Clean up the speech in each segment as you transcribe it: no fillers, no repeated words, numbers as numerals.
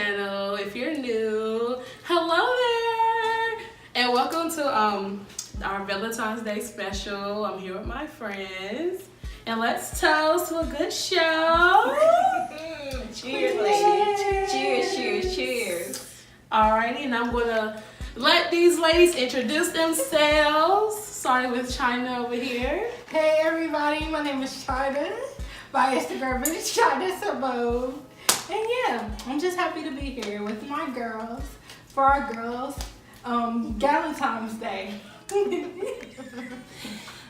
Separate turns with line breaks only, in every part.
channel. If you're new, hello there, and welcome to our Valentine's Day special. I'm here with my friends, and let's toast to a good show.
Cheers, ladies. Cheers, cheers, cheers.
Alrighty, and I'm gonna let these ladies introduce themselves. Starting with China over here.
Hey everybody, my name is China. My Instagram is China Sabone. And yeah, I'm just happy to be here with my girls for our girls Galentine's Day.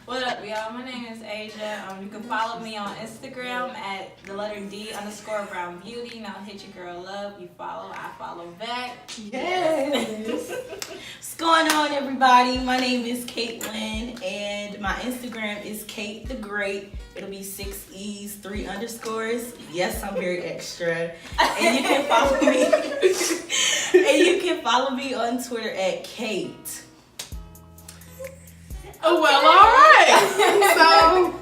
What up, y'all? My name is Asia. You can follow me on Instagram at _D_BrownBeauty. Now hit your girl up. You follow, I follow back.
Yes.
What's going on, everybody? My name is Caitlin, and my Instagram is Kate the Great. It'll be 6 E's, 3 underscores. Yes, I'm very extra. And you can follow me. And you can follow me on Twitter at Kate.
Oh, well, all right. So,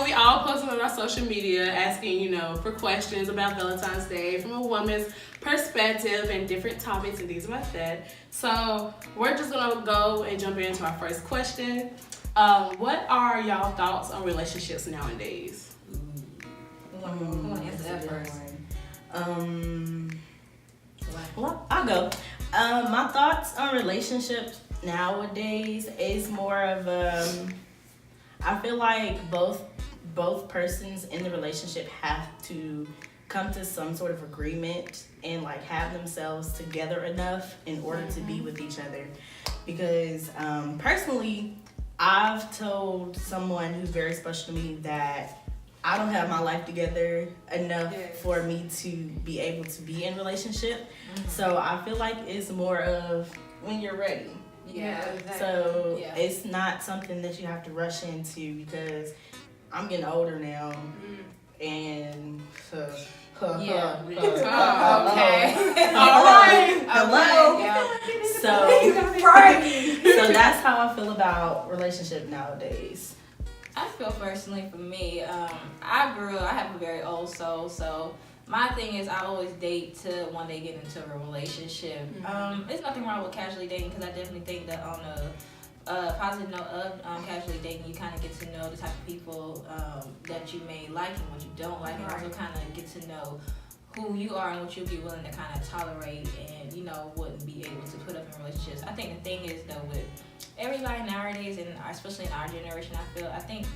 we all posted on our social media asking, for questions about Valentine's Day from a woman's perspective and different topics and things like that. So, we're just going to go and jump into our first question. What are y'all thoughts on relationships nowadays?
Who want to answer that first?
Well, I'll go. My thoughts on relationships nowadays is more of I feel like both persons in the relationship have to come to some sort of agreement and like have themselves together enough in order to be with each other. Because personally, I've told someone who's very special to me that I don't have my life together enough for me to be able to be in a relationship. Mm-hmm. So I feel like it's more of when you're ready.
Yeah, exactly.
So it's not something that you have to rush into because I'm getting older now, and
okay,
all right, hello.
Okay.
So that's how I feel about relationship nowadays.
I feel personally for me, I have a very old soul, so my thing is I always date to one day get into a relationship.
Mm-hmm.
There's nothing wrong with casually dating because I definitely think that on a positive note of casually dating, you kind of get to know the type of people that you may like and what you don't like, and also kind of get to know who you are and what you'll be willing to kind of tolerate and, wouldn't be able to put up in relationships. I think the thing is, though, with everybody nowadays, and especially in our generation, I think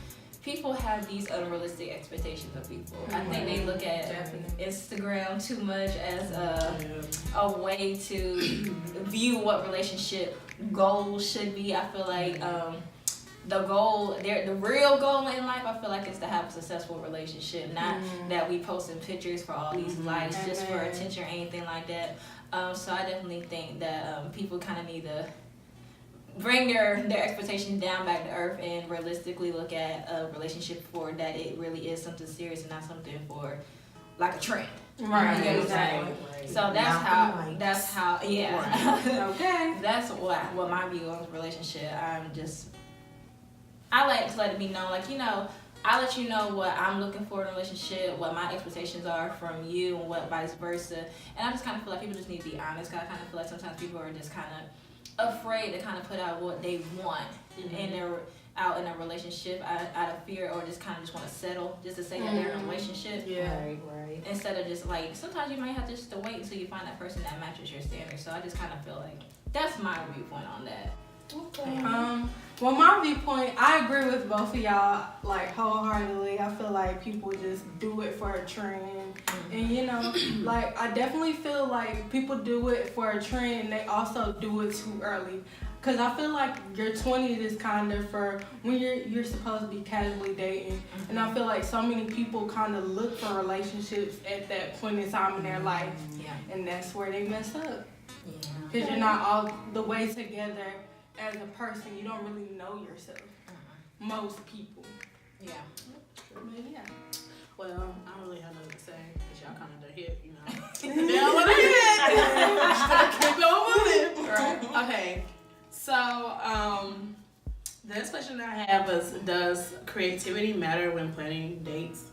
people have these unrealistic expectations of people. I think they look at Instagram too much as a way to view what relationship goals should be. I feel like the real goal in life, I feel like, is to have a successful relationship, not that we posting pictures for all these likes just for attention or anything like that. So I definitely think that people kind of need to bring their expectations down back to earth and realistically look at a relationship for that it really is something serious and not something for like a trend.
Right.
Exactly. So that's how
Okay.
That's what my view on the relationship. I like to let it be known, I let you know what I'm looking for in a relationship, what my expectations are from you, and what vice versa. And I just kind of feel like people just need to be honest. Cause I kind of feel like sometimes people are just kind of afraid to kind of put out what they want, and they're out in a relationship out of fear, or just kind of just want to settle just to say that they're in a relationship.
Yeah.
Right.
Instead of just sometimes you might have just to wait until you find that person that matches your standards. So I just kind of feel like that's my viewpoint on that.
Okay. Well, my viewpoint, I agree with both of y'all wholeheartedly. I feel like people just do it for a trend, and I definitely feel like people do it for a trend, and they also do it too early. Cause I feel like your 20s is kind of for when you're supposed to be casually dating, and I feel like so many people kind of look for relationships at that point in time in their life, and that's where they mess up. Cause you're not all the way together as a person. You don't really know yourself. Most people.
Yeah.
Well, I don't really have nothing to say because y'all kind of hit, Down what I hit. Keep on moving. Right. Okay. So, the next question that I have is, does creativity matter when planning dates?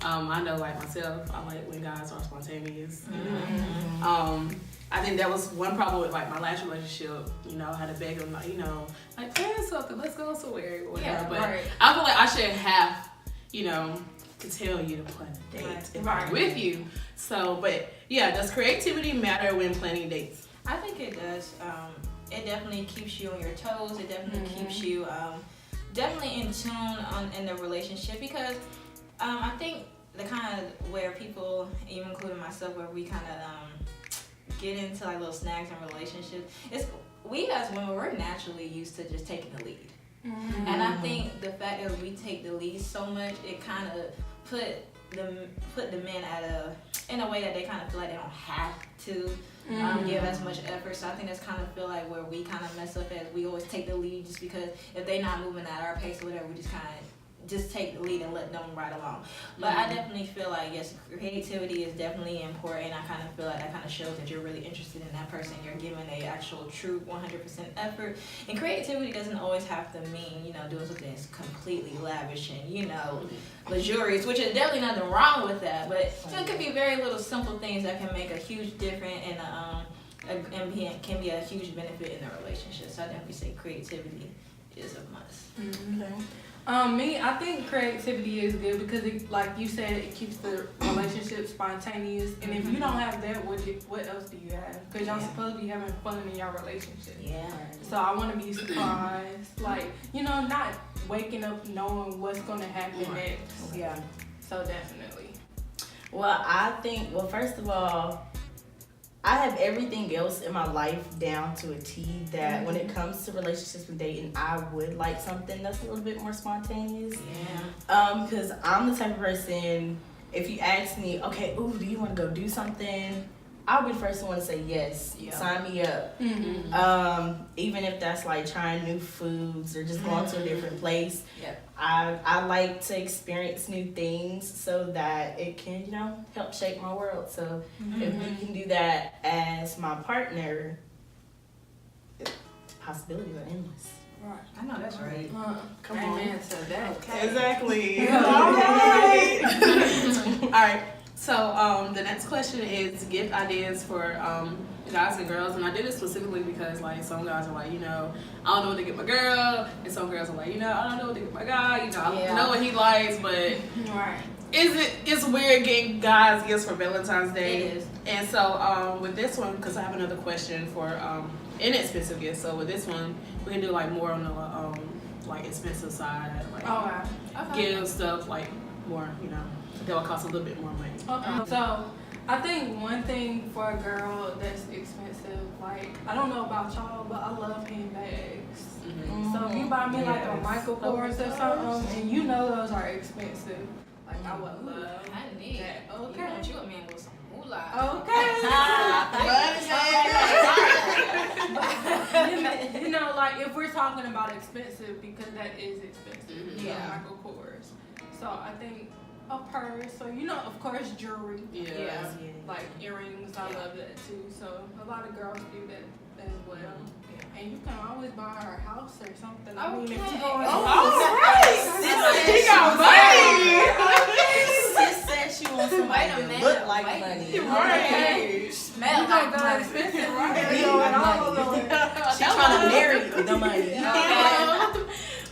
I know, like myself, I like when guys are spontaneous. I think that was one problem with like my last relationship. You know, I had to beg him, like, you know, like plan something, let's go somewhere or whatever.
Yeah,
but
right.
I feel like I should have, you know, to tell you to plan a date if I'm with you. So, but yeah, does creativity matter when planning dates?
I think it does. It definitely keeps you on your toes. It definitely keeps you definitely in tune in the relationship, because I think the kind of where people, even including myself, where we kind of get into like little snags in relationships, it's we as women, we're naturally used to just taking the lead. And I think the fact that we take the lead so much, it kind of put the men in a way that they kind of feel like they don't have to give as much effort. So I think that's kind of feel like where we kind of mess up, as we always take the lead, just because if they're not moving at our pace or whatever, we just kind of just take the lead and let them ride along. But I definitely feel like, yes, creativity is definitely important. I kind of feel like that kind of shows that you're really interested in that person. You're giving a actual true 100% effort. And creativity doesn't always have to mean, you know, doing something that's completely lavish and, you know, luxurious, which is definitely nothing wrong with that. But you know, it could be very little simple things that can make a huge difference and can be a huge benefit in the relationship. So I definitely say creativity is a must.
Okay. Me, I think creativity is good because, it, like you said, it keeps the relationship spontaneous. And if you don't have that, what else do you have? Because y'all supposed to be having fun in your relationship.
Yeah.
So I want to be surprised. Like, you know, not waking up knowing what's going to happen next.
Yeah.
So definitely.
Well, I think, first of all, I have everything else in my life down to a T that when it comes to relationships and dating, I would like something that's a little bit more spontaneous.
Yeah.
Because I'm the type of person, if you ask me, okay, do you want to go do something? I'll be the first one to say yes. Yeah. Sign me up. Even if that's like trying new foods or just going to a different place.
Yep.
I like to experience new things so that it can, you know, help shape my world. So if we can do that as my partner, the possibilities are endless.
Right.
I know that's right.
Come on. To that.
Okay.
Exactly. All right. All right. So the next question is gift ideas for guys and girls, and I did it specifically because like some guys are like, you know, I don't know what to get my girl, and some girls are like, you know, I don't know what to get my guy, you know, I don't know what he likes, but it's weird getting guys gifts for Valentine's Day.
It is.
And so with this one, because I have another question for inexpensive gifts. So with this one, we can do like more on the like expensive side, like give stuff like more, you know, that will cost a little bit more money.
Okay. So I think one thing for a girl that's expensive, like, I don't know about y'all, but I love handbags. So if you buy me like a Michael Kors or something, and you know those are expensive, like I would love
I need
that.
You
Okay.
want you a man with some moolah.
You know, like if we're talking about expensive, because that is expensive.
Yeah.
Michael Kors. So I think a purse, so you know, of course, jewelry.
Yeah.
Like earrings, I love that too. So a lot of girls do that as well. And you can always buy her a house or something. I mean, if you go
She got money.
Sis said she wants somebody to look like money.
Right.
Smell
you
like
don't go
money.
expensive, right?
She's trying to marry the money.
Okay.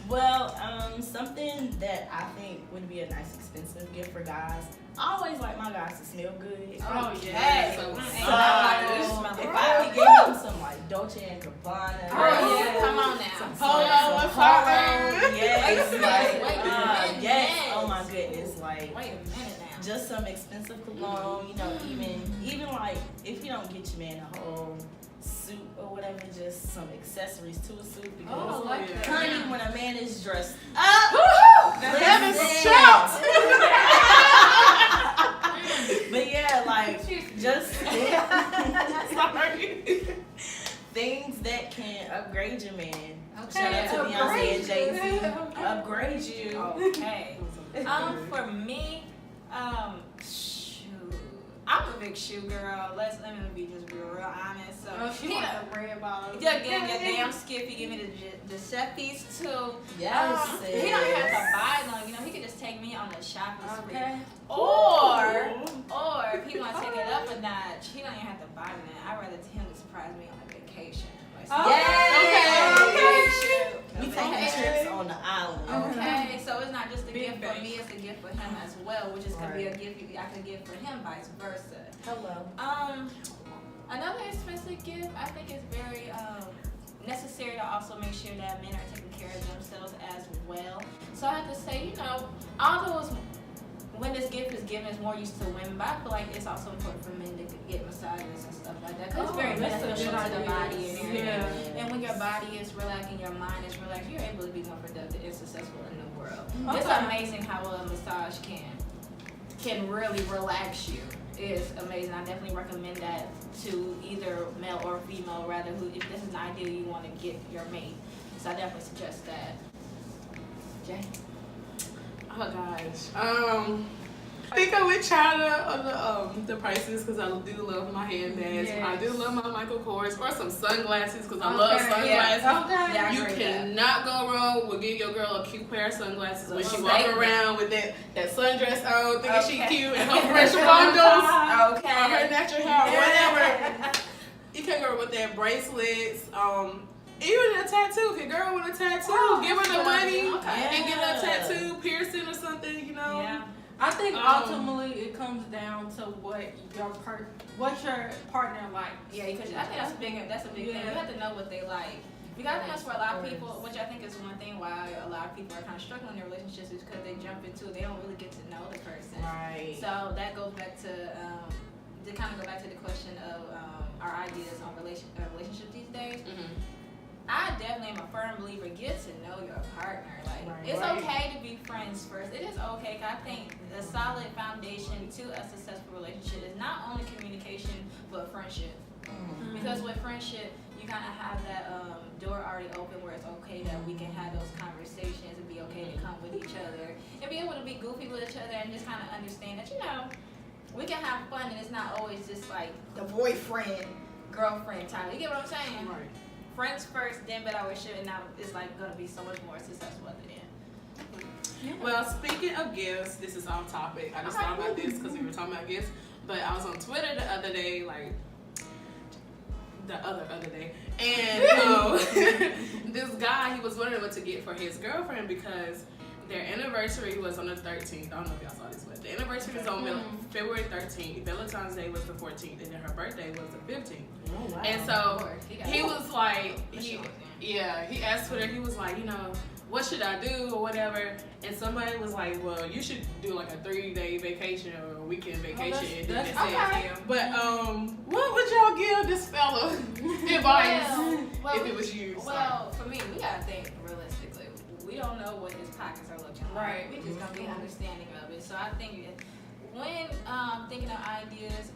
Well, something that I think would be a nice expensive gift for guys. I always like my guys to smell good.
Oh,
yeah.
So,
If I could give them some like Dolce and Gabbana,
Come on now.
Some polo with fire.
yes,
Wait,
yes. Oh my goodness, like
Wait a minute now.
just some expensive cologne. You know, even like if you don't get your man a whole suit or whatever, just some accessories to a suit, because
Oh, I like that.
honey, when a man is dressed up,
That is
listen. But yeah, like just things that can upgrade your man. Shout out to Beyonce and Jay-Z. Upgrade you.
Okay. For me, shoot, I'm a big shoe girl. Let me be just real honest. So
she wants a red bottom.
Yeah, give me a damn Skippy. Give me the Giuseppe's too.
Yes.
He don't even have to buy them. You know, he could just take me on the shopping spree.
Okay.
Or if he want to take it up a notch, he don't even have to buy me. I'd rather him surprise me on a vacation.
We taking trips on the island.
Okay, so it's not just a gift for me, it's a gift for him as well, which is gonna be a gift I can give for him, vice versa.
Hello.
Another expensive gift I think is very necessary to also make sure that men are taking care of themselves as well. So I have to say, you know, although when this gift is given, it's more used to women, but I feel like it's also important for men to get massages and stuff like that, because it's very beneficial to the body and everything. And when your body is relaxed and your mind is relaxed, you're able to be more productive and successful in the world. It's amazing how a massage can really relax you. It's amazing. I definitely recommend that to either male or female, rather, who, if this is an idea you want to get your mate. So I definitely suggest that. Jay?
Oh gosh. I think I would try the prices because I do love my handbags.
Yes.
I do love my Michael Kors or some sunglasses because I love sunglasses.
Yeah,
You cannot go wrong with getting your girl a cute pair of sunglasses when she walk around with that sundress on, thinking she cute and her fresh bundles, or her natural hair, whatever. You can't go with that bracelets. Even a tattoo. If your girl with a tattoo, give her the money and get her a tattoo, piercing or something, you know.
Yeah.
I think ultimately it comes down to what your partner likes.
Yeah, because I think that's a big thing. You have to know what they like. Because I think that's where a lot of people, which I think is one thing why a lot of people are kind of struggling in their relationships, is because they jump into it. They don't really get to know the person.
Right.
So that goes back to kind of go back to the question of our ideas on relationships these days.
Mm-hmm.
I definitely am a firm believer, get to know your partner. Like, it's okay to be friends first. It is okay, 'cause I think the solid foundation to a successful relationship is not only communication, but friendship. Mm-hmm. Because with friendship, you kind of have that door already open where it's okay that we can have those conversations and be okay to come with each other and be able to be goofy with each other and just kind of understand that, you know, we can have fun and it's not always just like the boyfriend, girlfriend time. You get what I'm saying?
Right.
Friends first, then but I wish it, and now it's like gonna be so much more successful at the end.
Yeah. Well, speaking of gifts, this is off topic. I just thought about this because we were talking about gifts. But I was on Twitter the other day, and this guy, he was wondering what to get for his girlfriend because their anniversary was on the 13th. I don't know if y'all saw this, but the anniversary was on February 13th. Valentine's Day was the 14th, and then her birthday was the 15th.
Oh, wow.
And so he was like, he asked Twitter, he was like, you know, what should I do or whatever? And somebody was like, well, you should do like a 3-day vacation or a weekend vacation.
That's
okay. But what would y'all give this fella advice if it was you?
Well, for me, we gotta think realistically. We don't know what his pockets are looking like. Right. We just gonna be understanding of it. So I think when thinking of ideas,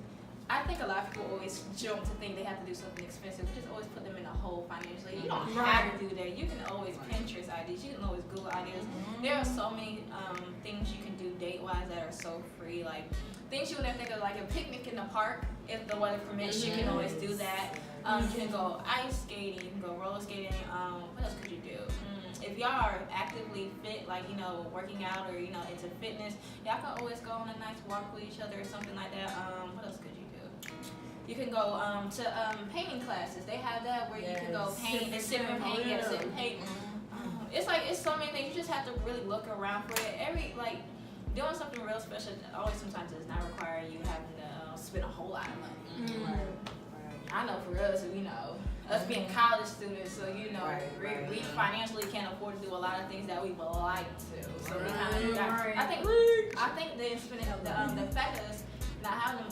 I think a lot of people always jump to think they have to do something expensive, which is always put them in a hole financially. You don't have to do that. You can always Pinterest ideas. You can always Google ideas. There are so many things you can do date-wise that are so free. Like things you would never think of, like a picnic in the park. If the weather permits, you can always do that. You can go ice skating. You can go roller skating. What else could you do? If y'all are actively fit, like, you know, working out or, you know, into fitness, y'all can always go on a nice walk with each other or something like that. What else could you do? You can go to painting classes. They have that where you can go paint and sit and paint. Yeah, sit and paint. It's so many things. You just have to really look around for it. Doing something real special always sometimes does not require you having to spend a whole lot of money. Right. I know for us, you know, us being college students, so you know, we financially can't afford to do a lot of things that we would like to. So we kind of got. I think the spending of the fact of us not having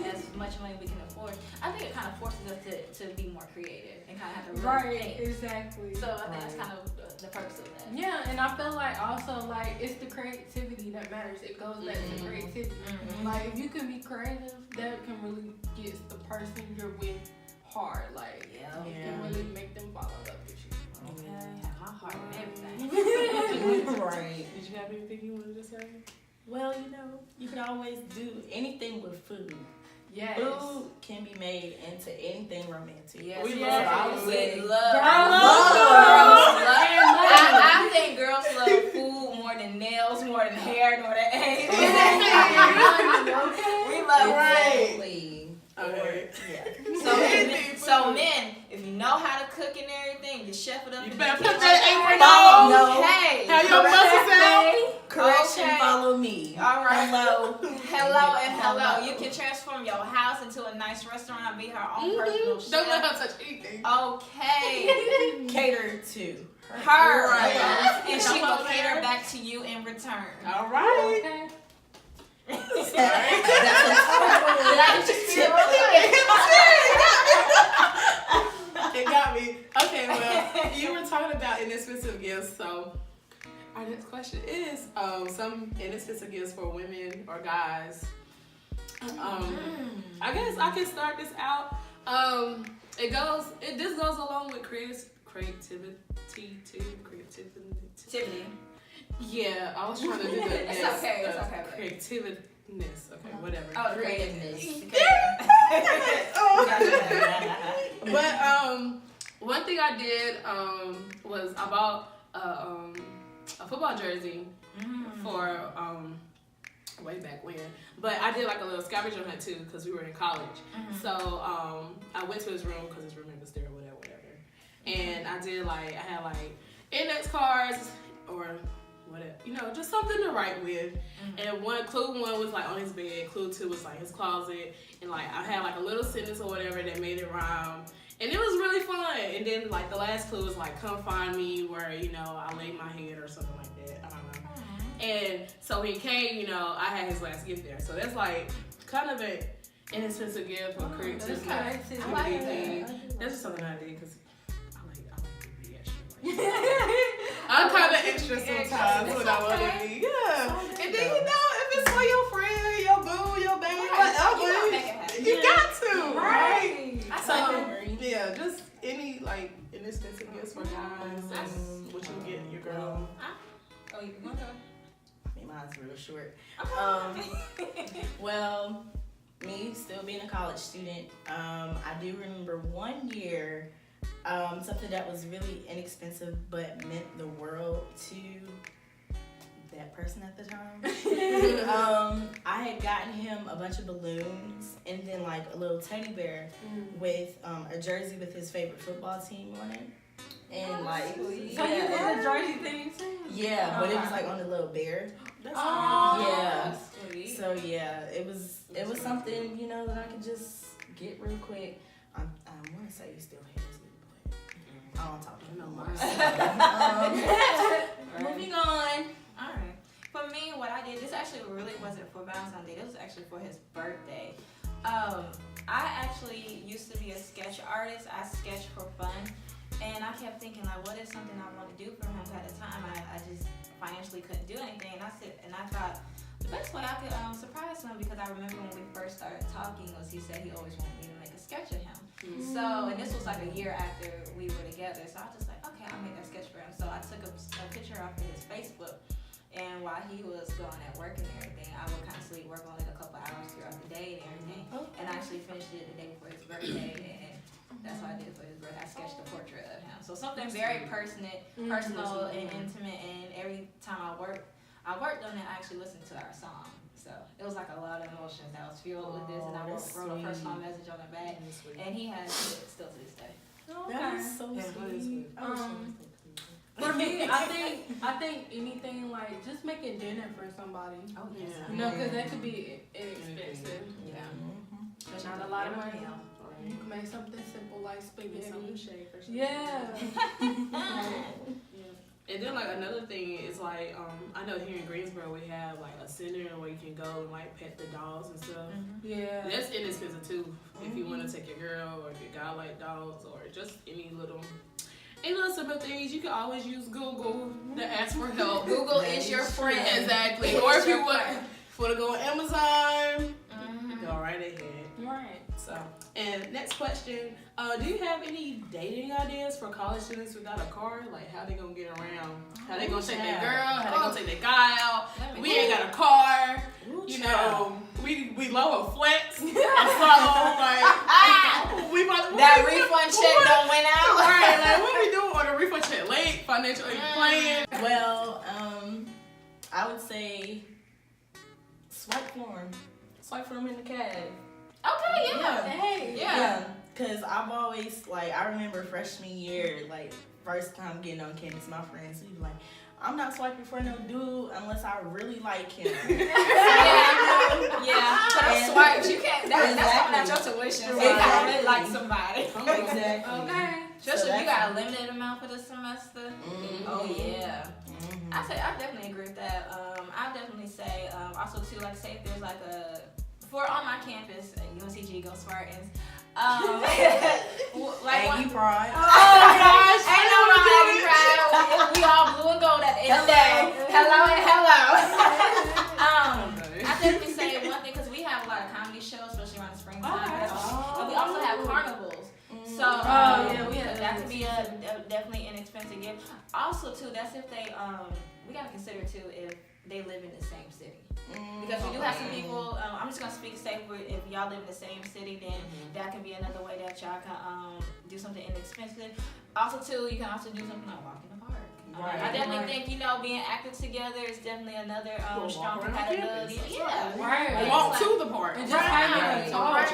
as much money we can afford, I think it kind of forces us to be more creative and kind of have to really think.
Exactly.
So I think that's kind of the purpose of that.
Yeah, and I feel like also like it's the creativity that matters. It goes back to creativity. Like if you can be creative, that can really get the person you're with hard. Like it can really make them fall in love with you.
Okay. My heart and everything.
Right.
Did you have anything you wanted to say?
Well, you can always do anything with food.
Yes.
Food can be made into anything romantic.
Yes,
We
yes.
love food.
We love I think girls love food more than nails, more than hair, more than anything. We love
Right.
food.
Okay.
So men, if you know how to cook and everything, you chef it up.
You
in
better
the
put
kitchen.
that apron on.
No.
Okay.
Have your muscles out.
Correction,
Okay.
follow me.
All right.
Hello.
You can transform your house into a nice restaurant and be her own personal chef.
Don't let her touch anything.
Okay.
Cater to
Her.
Right.
And she will cater back to you in return.
All right.
Okay.
It got me. Okay, well, you were talking about inexpensive gifts, so our next question is some inexpensive gifts for women or guys. I guess I can start this out. This goes along with creativity. Yeah, I was trying to do the
It's okay, it's okay.
creativeness. Okay, whatever.
Oh, creativeness.
But one thing I did was I bought a football jersey for way back when. But I did like a little scavenger hunt too because we were in college. So I went to his room because his room was there or whatever. And I had index cards or whatever, just something to write with. And clue one was like on his bed, clue two was like his closet, and like I had like a little sentence or whatever that made it rhyme, and it was really fun. And then like the last clue was like come find me where I lay my head or something like that. I don't know. And so when he came, I had his last gift there. So that's like kind of an inexpensive gift for creativity. That's just something I did because I'm kind of extra sometimes when I want to be. Yeah. And then, if it's for your friend, your boo, your baby, whatever, you got to, right? So, yeah, just any, inexpensive gifts for guys and what you get your girl.
Oh, you want to go?
I mean, mine's real short. Well, me still being a college student, I do remember one year something that was really inexpensive but meant the world to that person at the time. I had gotten him a bunch of balloons and then like a little teddy bear with a jersey with his favorite football team on it. And
So you did a jersey thing too?
Yeah, but it was like on a little bear.
Yeah.
Sweet. So yeah, it was something, that I could just get real quick. I want to say he still has it, but I don't talk to him no more. Moving on.
All right. For me, what I did, this actually really wasn't for Valentine's Day. This was actually for his birthday. I actually used to be a sketch artist. I sketched for fun. And I kept thinking, what is something I want to do for him? At the time, I just financially couldn't do anything. And I thought the best way I could surprise him, because I remember when we first started talking, was he said he always wanted me to make a sketch of him. So, and this was like a year after we were together. So I was just like, okay, I'll make that sketch for him. So I took a picture off of his Facebook. And while he was going at work and everything, I would constantly work on it a couple hours throughout the day and everything. And I actually finished it the day before his birthday. And that's what I did for his birthday. I sketched a portrait of him. So something very personal and intimate. And every time I worked on it, I actually listened to our song. So it was like a lot of emotions that was fueled with this. And I wrote a personal message on the back. And he has it still to this day.
That is so sweet.
For me, I think anything like just making dinner for somebody.
Oh, yes.
Because that could be inexpensive.
Yeah.
Not a lot of money. You can make something simple like spaghetti.
Yeah. And then another thing is I know here in Greensboro we have a center where you can go and pet the dogs and stuff.
Yeah.
That's inexpensive too. If you want to take your girl or if your guy like dogs or just any little simple things, you can always use Google to ask for help.
Google is your friend.
Exactly. Or if you want to go on Amazon, go right ahead.
Right.
So, and next question, do you have any dating ideas for college students without a car? Like how they gonna get around How they gonna take their girl? How they gonna take their guy out? We ain't got a car. You know, we low a flex. We about
that refund check don't went out.
Right, like what we doing? Or the refund check late? Financial aid plan?
Well, I would say swipe for him in the cab.
Okay, yeah.
Hey.
Yeah.
Cause I've always I remember freshman year, first time getting on campus, my friends would be like, I'm not swiping for no dude unless I really like him.
Yeah. So that's swipes. You can't. That's not your tuition. So you gotta really like somebody.
Exactly.
Okay. Especially if you got a limited amount for the semester. Oh yeah. I definitely agree with that. I definitely say also too, say if there's for on my campus, UNCG Go Spartans.
Aggie pride.
Oh gosh, ain't no Aggie pride. We all blue and gold at the end of the day. Hello and hello. I definitely say one thing because we have a lot of comedy shows, especially around the springtime. And we also have carnivals. So that could be a definitely inexpensive gift. Also too, that's if they we gotta consider too if they live in the same city. Because we do have some people, I'm just going to speak to say if y'all live in the same city, then that can be another way that y'all can do something inexpensive. Also too, you can also do something like walk in the park. I definitely think, being active together is definitely another strong compatibility. Yeah.
Right.
Walk to the park.
And just hang out.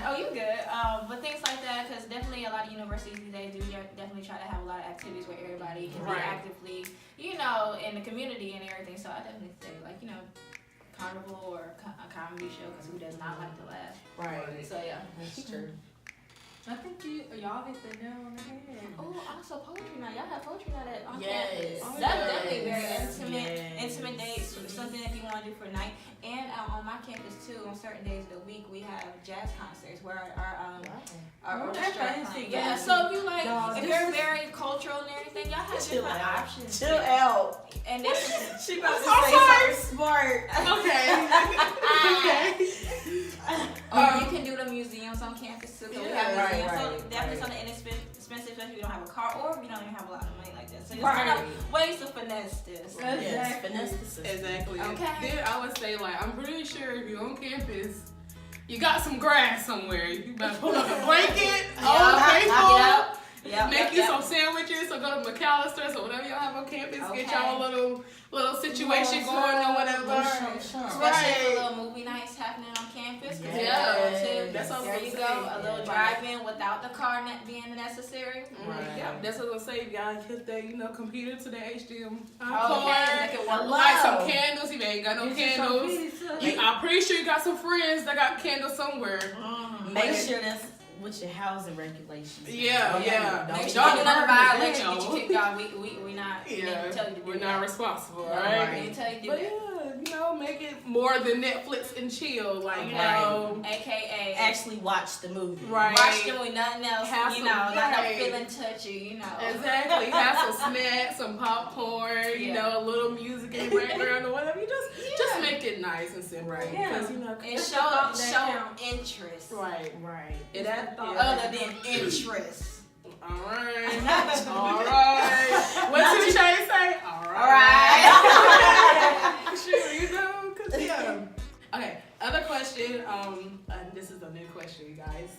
Oh, you good. But things like that, because definitely a lot of universities these days do definitely try to have a lot of activities where everybody can be actively, in the community and everything. So I definitely say, carnival or a comedy show, because who does not like to laugh?
Right.
So yeah.
That's true.
I think y'all hit the nail on the head.
Oh, also poetry night. Y'all have poetry night on
Yes.
campus. That's definitely very intimate dates. Something if you want to do for night. And on my campus too, on certain days of the week, we have jazz concerts where our orchestra playing. Yeah. So if you if you're very cultural and everything, y'all have different options.
Chill out.
And this
she about to say something smart.
Okay.
Or you can do the museums on campus too. So we have museums. So definitely something inexpensive, especially if you don't have a car or if you don't even have a lot of money like that. So there's kind of ways to finesse this.
Yes, finesse the system.
Exactly.
Okay.
Then I would say I'm pretty sure if you're on campus, you got some grass somewhere. You better pull up a blanket. Make you some sandwiches, or go to McAllister's or whatever y'all have on campus. Get y'all a little situation going or whatever.
Especially for little movie nights happening on campus.
That's what
there you go. A little drive-in without the car being necessary.
That's what I'm gonna say. If y'all hit that, computer to the HDMI
make it work.
Light some candles. If you ain't got no candles, I'm pretty sure you got some friends that got candles somewhere.
Make sure that's with your housing regulations.
Yeah. Make sure you never violate. Get you kicked out. We not. Tell you to do
we're not responsible, right?
We didn't tell you to do
that. Make it more than Netflix and chill,
AKA
actually watch the movie.
Right. Watch them with nothing else. Not feeling touchy.
Exactly. Have some snacks, some popcorn. A little music in the background or whatever. You just make it nice and simple. Right. Because
and show interest.
Right.
Other than interest.
All right. All right. What did Trey say? All right. Sure, cause Okay. Other question. This is a new question, you guys.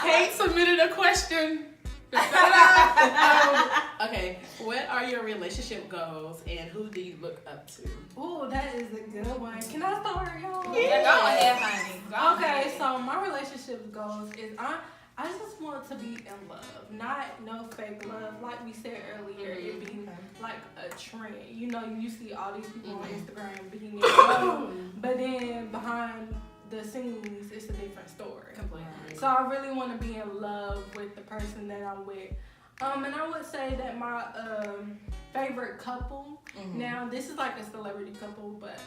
Kate submitted a question. Okay. What are your relationship goals and who do you look up to?
Oh, that is a good one. Can I start, y'all?
Yeah, go ahead, honey.
Okay, so my relationship goals is I just want to be in love, not no fake love. Like we said earlier, it being like a trend. You see all these people on Instagram being in love, but then behind the scenes, it's a different story.
Completely.
So I really want to be in love with the person that I'm with. And I would say that my favorite couple, now this is like a celebrity couple, but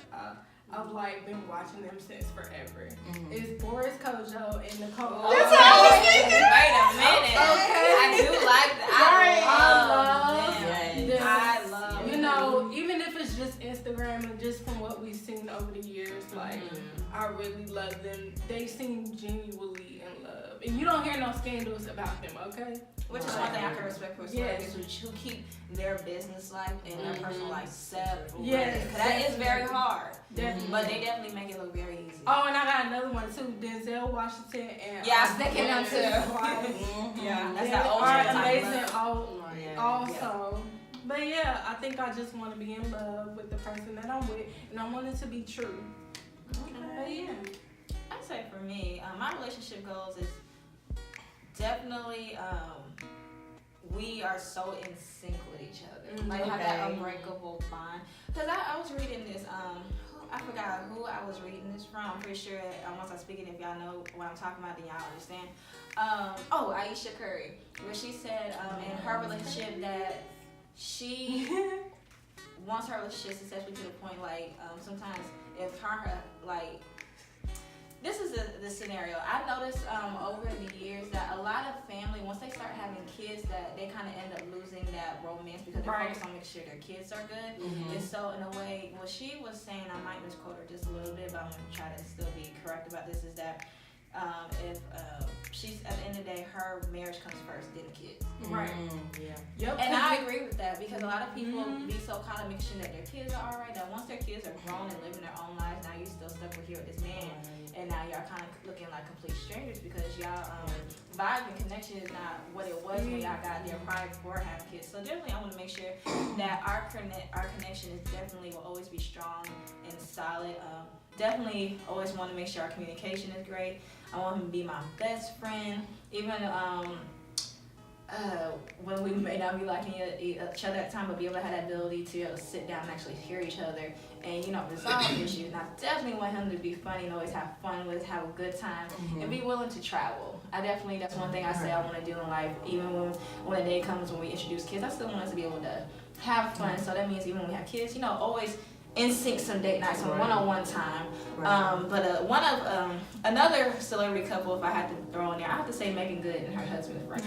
I've been watching them since forever. It's Boris Kojo and Nicole.
That's what I was thinking. Wait a minute. Okay. I do like that. I love
even if it's just Instagram and just from what we've seen over the years, I really love them. They seem genuinely in love. And you don't hear no scandals about them, okay?
Which is one thing I can respect for celebrities who keep their business life and their personal life separate.
Yes.
Because that is very hard.
Definitely.
But they definitely make it look very easy.
Oh, and I got another one too. Denzel Washington and
Yeah, I was thinking them too.
Yeah,
That's
they
that old
are
type
amazing.
love.
Also, but yeah, I think I just want to be in love with the person that I'm with, and I want it to be true. But yeah,
I'd say for me, my relationship goals is definitely we are so in sync with each other. Like have that unbreakable bond. Because I was reading this, I forgot who I was reading this from. I'm pretty sure once I speak it, if y'all know what I'm talking about, then y'all understand. Aisha Curry, where she said in her relationship that she wants her relationship successfully to the point like sometimes if her like this is the scenario. I noticed over the years that a lot of family, once they start having kids, that they kind of end up losing that romance because they're focused on making sure their kids are good. And so in a way, what she was saying, I might misquote her just a little bit, but I'm going to try to still be correct about this, is that if she's, at the end of the day, her marriage comes first, then the kids.
right. Yep.
And I agree with that because a lot of people be so caught up making sure that their kids are alright, that once their kids are grown and living their own lives, now you still stuck with here with this man. And now y'all kind of looking like complete strangers because y'all vibe and connection is not what it was when y'all got there prior before having kids. So definitely I want to make sure that our connection is definitely will always be strong and solid. Definitely always want to make sure our communication is great. I want him to be my best friend, even when we may not be liking each other at the time, but be able to have that ability to sit down and actually hear each other and resolve issues. And I definitely want him to be funny and always have fun with, have a good time, and be willing to travel. That's one thing I say I want to do in life. Even when the day comes when we introduce kids, I still want us to be able to have fun. So that means even when we have kids, always in sync, some date nights, some one-on-one time. But one of another celebrity couple, if I had to throw in there, I have to say Megan Good and her husband Frank.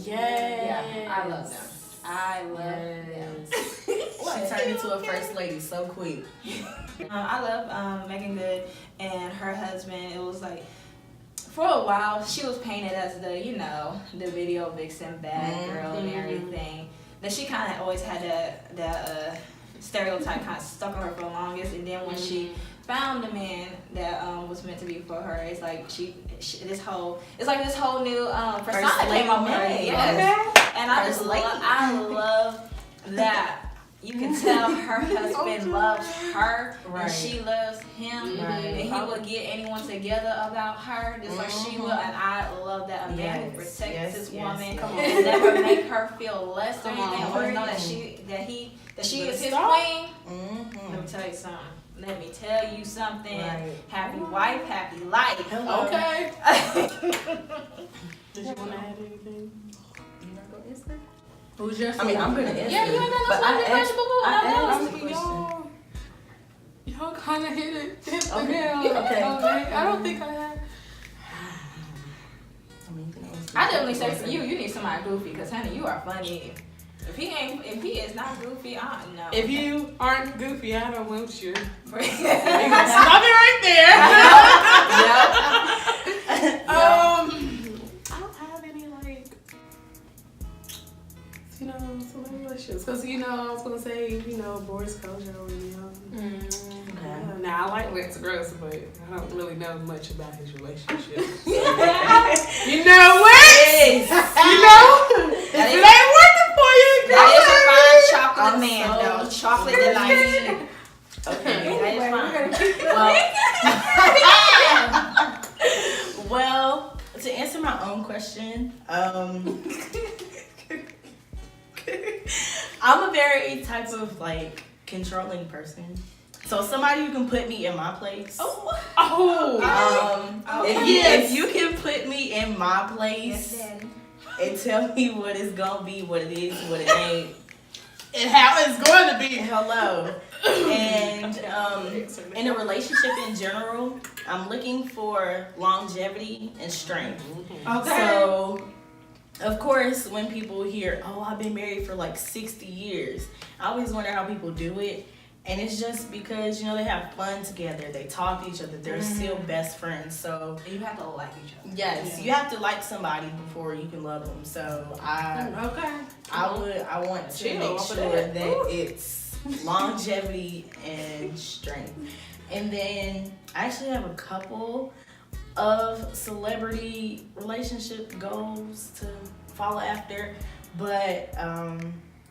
Yeah, I love them. I love them.
She turned into a first lady so quick.
I love Megan Good and her husband. It was like, for a while, she was painted as the video vixen, bad girl and everything. That she kind of always had that stereotype kind of stuck on her for the longest. And then when she found the man that was meant to be for her, it's like this whole new persona came over her. Yes. And I love that. You can tell her husband loves her and she loves him, and he will get anyone together about her just like she will. And I love that a man who protects his woman and never make her feel less or anything. Always know that she is his queen. Let me tell you something. Happy wife, happy life.
Okay. Did you want to add anything?
You not gonna answer?
Who's your
I'm gonna answer.
Yeah, you ain't got no question.
Y'all kind of hit the
Okay.
I don't think I had.
I definitely say for you need somebody goofy because honey, you are funny. If he is not goofy, I don't know.
If you aren't goofy, I don't want you.
Stop
Stop it right there. I don't have any some relationships because I was gonna say Boris Kojo and Now I like Lance Gross, but I don't really know much about his relationship. You know what?
Yes.
If it ain't working for you,
that is a fine chocolate man, though. Chocolate delight.
Okay,
That is fine.
Well, to answer my own question, I'm a very type of controlling person. So somebody who can put me in my place. If you can put me in my place and tell me what it's gonna be, what it is, what it ain't,
and how it's going to be.
Hello. And in a relationship in general, I'm looking for longevity and strength.
Okay.
So, of course, when people hear, "Oh, I've been married for 60 years," I always wonder how people do it. And it's just because, you know, they have fun together. They talk to each other. They're still best friends. So
You have to like each other.
yes, you have to like somebody before you can love them. So I want to
Chill
make
off of
sure
that.
that it's longevity and strength. And then I actually have a couple of celebrity relationship goals to follow after, but I'm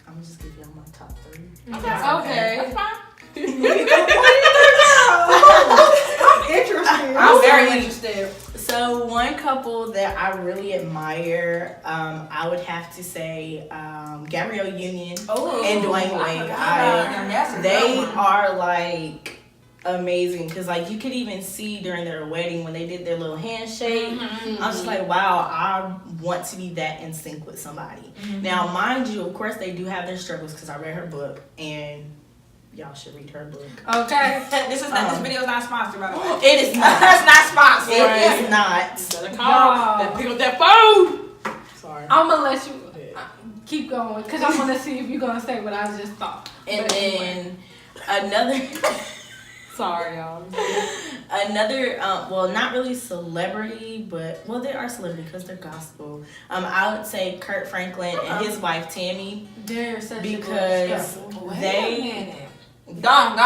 gonna just give y'all my top 3.
Okay.
That's fine.
I'm interested.
I'm very interested.
So one couple that I really admire, I would have to say Gabrielle Union and Dwayne Wade. They are like amazing because like you could even see during their wedding when they did their little handshake. I was just like, wow, I want to be that in sync with somebody. Now, mind you, of course, they do have their struggles because I read her book and y'all should read her book.
Okay.
This video is not sponsored, by the way.
It is not.
It's not sponsored.
It is not.
Better call. Better pick up that phone. Sorry.
I'm gonna let you keep going because I want to see if you're gonna say what I just thought.
And
But
then another.
Sorry, y'all.
Another, well, not really celebrity, but well, they are celebrity because they're gospel. I would say Kurt Franklin and his wife Tammy,
they're such
because they,
Gone.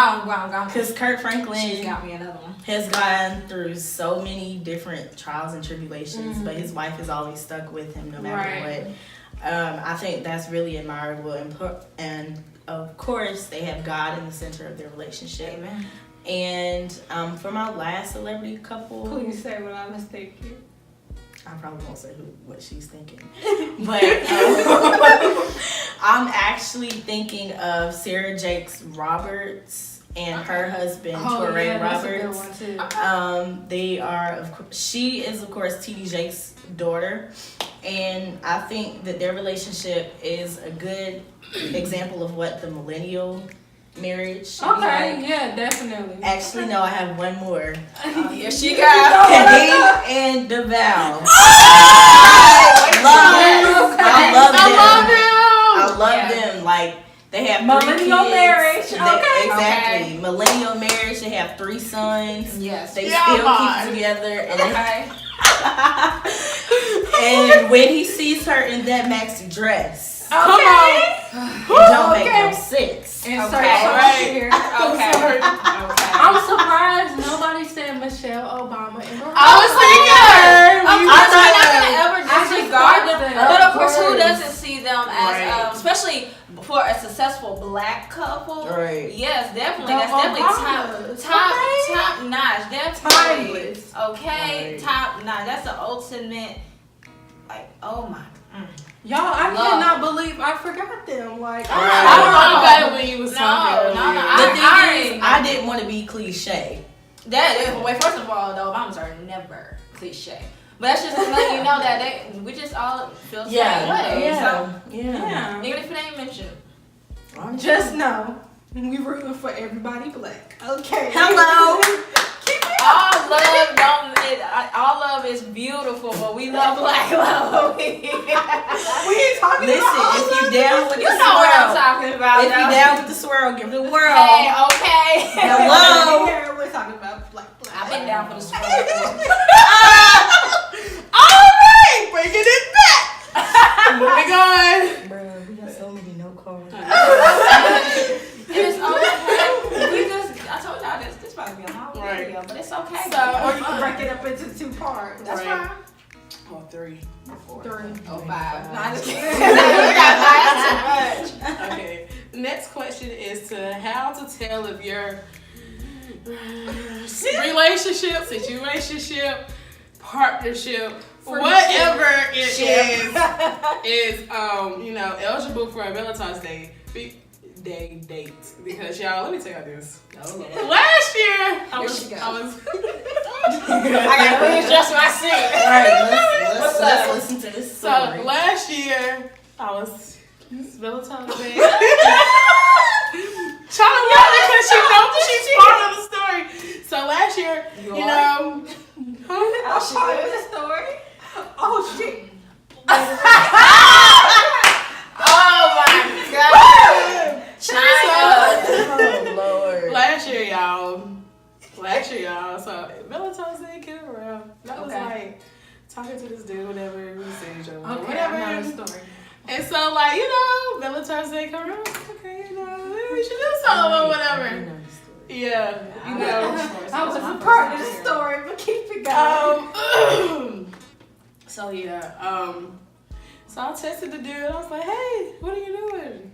because Kurt
She's
Franklin
got me another one.
has gone through so many different trials and tribulations, but his wife has always stuck with him no matter what. I think that's really admirable, and of course they have God in the center of their relationship.
Amen.
And for my last celebrity couple,
Please say what I was thinking.
I probably won't say what she's thinking, but I'm actually thinking of Sarah Jakes Roberts and her husband Torrey Roberts.
That's a good one too.
They are, she is of course T.D. Jakes' daughter, and I think that their relationship is a good example of what the millennial marriage should be
Okay,
like.
yeah, definitely.
Actually, no, I have one more.
Here she goes.
Khalid and DeVal. I love them. Like, they have 3
Millennial
kids.
marriage. Okay.
Exactly.
Okay.
Millennial marriage. They have 3 sons.
Yes.
They
Yeah,
still
man.
keep together. And,
Okay.
and when he sees her in that maxi dress,
Come on.
it don't make no sense.
Insert
Okay.
song
Right.
here.
Okay.
I'm surprised nobody said Michelle Obama and Barack.
I was thinking her.
Of course, we're not gonna ever
I just
disregard
thought
them.
that.
But of course, who
Of course.
doesn't see them as,
Right.
especially for a successful black couple?
Right.
Yes, definitely.
The
That's definitely
Obamas.
top notch. Definitely.
Timeless.
Okay,
Right.
top notch. That's the ultimate. Like, oh my.
Y'all, I
Love.
cannot believe I forgot them. Like,
I thought about it when you was
No,
talking.
no,
earlier.
no.
The thing is,
I
I didn't want to be cliche.
That is, wait, first of all, the Obamas are never cliche. But that's just to let you know that we just all feel the same way. So,
yeah.
even if it ain't mentioned.
Just know we rooting for everybody black. Okay.
Hello.
All love is beautiful, but we love black love.
We ain't talking
Listen,
about
if you down with
You
the
know what I'm
swirl,
talking about.
if you down with the swirl, give it a whirl.
Hey, okay.
Hello.
Here, we're talking about black.
I've been down for the swirl.
All right, breaking it back. Moving on.
Bro, we got so many no calls.
It's okay. I told y'all this about to be a long
Right.
video, but it's okay.
Or you can break it up into 2 parts.
That's
Right.
fine.
Oh, 3.
3.
Oh, 5. No, I'm just kidding. We got 5 too much.
Okay. The next question is to how to tell if your relationship, situationship, partnership, whatever it is eligible for a Valentine's Day date. Because y'all, let me tell y'all this. Last year, I was
I gotta readjust my seat.
All right, let's listen to this
So
story.
last year, I was Valentine's Day. Trying to laugh because she knows she's part of the story. So last year,
I'll show you the story. Oh shit.
Oh my god.
Oh, Lord.
picture, y'all. So Valentine's Day came around. That was like talking to this dude, whatever. We see each other, whatever.
I know the story.
And so, like, you know, Valentine's Day come around. Okay, you know, maybe we should do something or whatever. Yeah, you know.
I was a part of the story, but keep it going.
So yeah, so I texted the dude. I was like, "Hey, what are you doing?"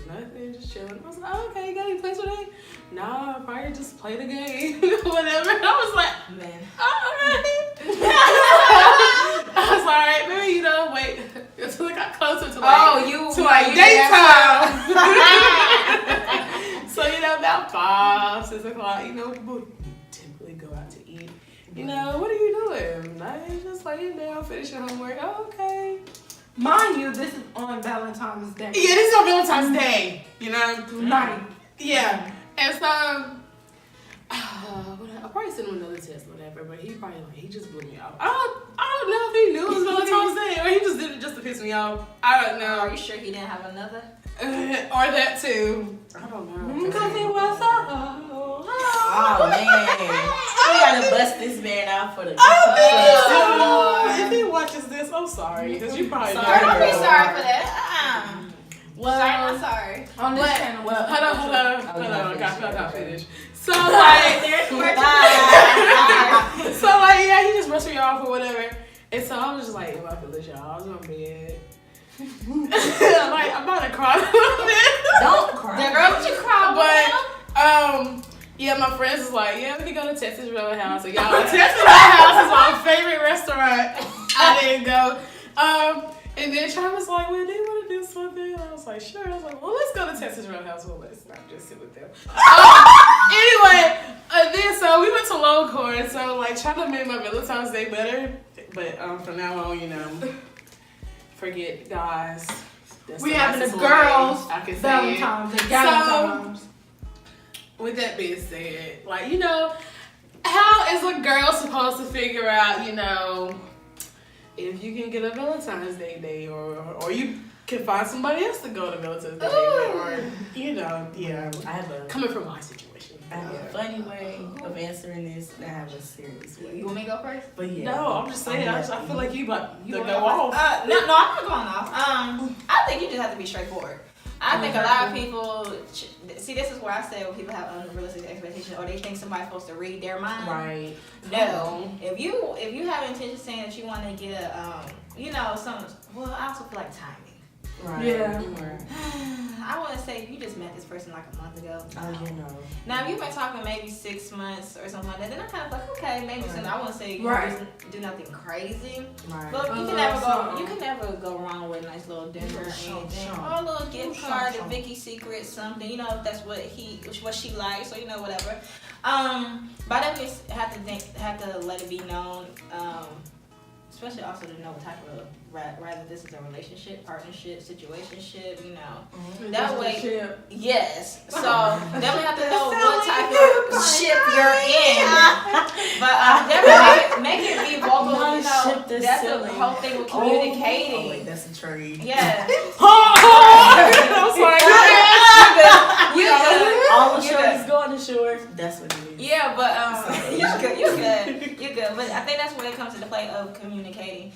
Nothing, just chilling. I was like, "Oh, okay, you got any plans today?" Nah, I probably just play the game, whatever. I was like,
Man.
alright. I was like, alright, maybe you know, wait until it got closer to like daytime. So you know, about 5, 6 o'clock, you know, people typically go out to eat. You know, what are you doing? I just laying down, finishing homework. Oh, okay.
Mind you, this is on Valentine's Day.
Yeah, this is on Valentine's Day. You know,
Night.
Yeah, and so. I probably sent him another test or whatever, but he probably he just blew me off. I don't know if he knew it was Valentine's Day or he just did it just to piss me off. I don't know.
Are you sure he didn't have another?
Or that too. I don't know.
Because it was
Oh man, we gotta bust this man out for the.
If he watches this, I'm sorry because you probably know.
Don't be sorry for that.
Well,
sorry, not sorry.
on this channel.
Well, hold on. Got finished. So like, yeah, he just brushed me off or whatever, and so I was just like, my feelings, y'all. I was on bed. Like, I'm about to cry a little bit.
Don't cry.
The girl, what you cry
But yeah, my friends was like, yeah, we can go to Texas Roadhouse. And y'all, Texas Roadhouse is my favorite restaurant. I didn't go. And then Trey was like, well, do you want to do something? And I was like, sure. I was like, well, let's go to Texas Roadhouse. Well, let's not just sit with them. Anyway, then so we went to Longhorn. So like, trying to make my Valentine's Day better. But from now on, you know, forget guys.
We having the girls
I can say
Valentine's
it.
and Galentine's.
So, with that being said, like, you know, how is a girl supposed to figure out, you know, if you can get a Valentine's Day date or you can find somebody else to go to Valentine's Day date or, you know, yeah.
I have a
coming from my situation.
I have a funny way of answering this, and I have a serious way.
You want me to go first?
But yeah.
No, I'm just saying, I feel like you about to go
No,
off.
I'm not going off. I think you just have to be straightforward. I think a lot of people see. This is where I say when people have unrealistic expectations, or they think somebody's supposed to read their mind.
Right.
No. If you have intention saying that you want to get a well, I also feel like timing.
Right.
Yeah.
I want to say you just met this person like a month ago.
Oh, you know.
Now, if you've been talking maybe 6 months or something like that, then I'm kind of like, okay, maybe
Right.
I want to say you
Right.
just do nothing crazy.
Right.
But you can never go wrong with a nice little dinner or anything. Or a little gift card to Vicky's Secret, something. You know, if that's what she likes, or you know, whatever. But I just have to let it be known. Especially also to know what type of rather this is a relationship, partnership, situationship, you know.
Mm-hmm.
That way, yes. So definitely have to know what type of ship you're in. But definitely make it be vocal. You know, that's the whole thing with communicating.
Oh, wait, that's a trade.
Yeah.
I'm sorry.
All the shorties going to shores. That's what it is.
Yeah, but you're good. But I think that's where it comes to the play of communicating.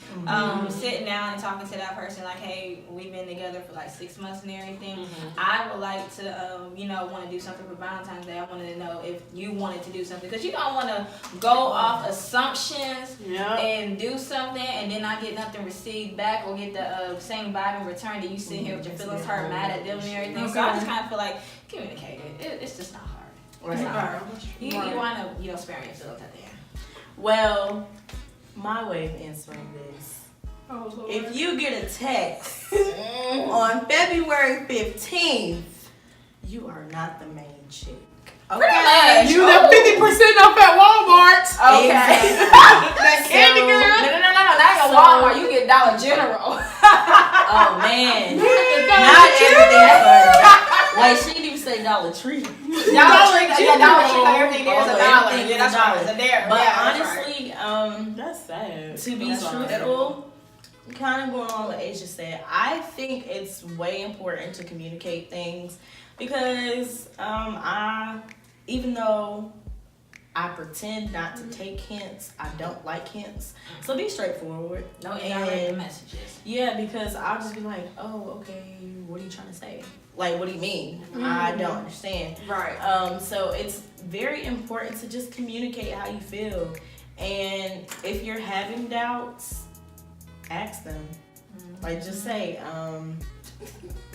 Sitting down and talking to that person like, hey, we've been together for like 6 months and everything. I would like to, want to do something for Valentine's Day. I wanted to know if you wanted to do something, because you don't want to go off assumptions and do something and then not get nothing received back or get the same vibe in return. That you sit here with your feelings hurt, mad at them and everything. So I just kind of feel like communicate it. It's just not hard.
Right.
It's not hard. You want to spare your feelings at the end.
Well, my way of answering this. If you get a text on February 15th, you are not the main chick.
Okay.
You the 50% off at Walmart.
Okay.
That candy girl.
No. Not even Walmart. You get Dollar General.
Oh man. Not everything. Wait, she didn't even say Dollar Tree.
Dollar Tree. Everything there's a dollar.
Everything
Yeah, that's
is
right.
$1.
It's a dare.
But
Yeah,
honestly,
That's sad.
to be truthful, kind of going on what Asia said, I think it's way important to communicate things because even though I pretend not to take hints. I don't like hints. So be straightforward.
No indirect messages.
Yeah, because I'll just be like, oh, okay, what are you trying to say? Like, what do you mean? I don't understand.
Right.
So it's very important to just communicate how you feel. And if you're having doubts, ask them. Like, just say,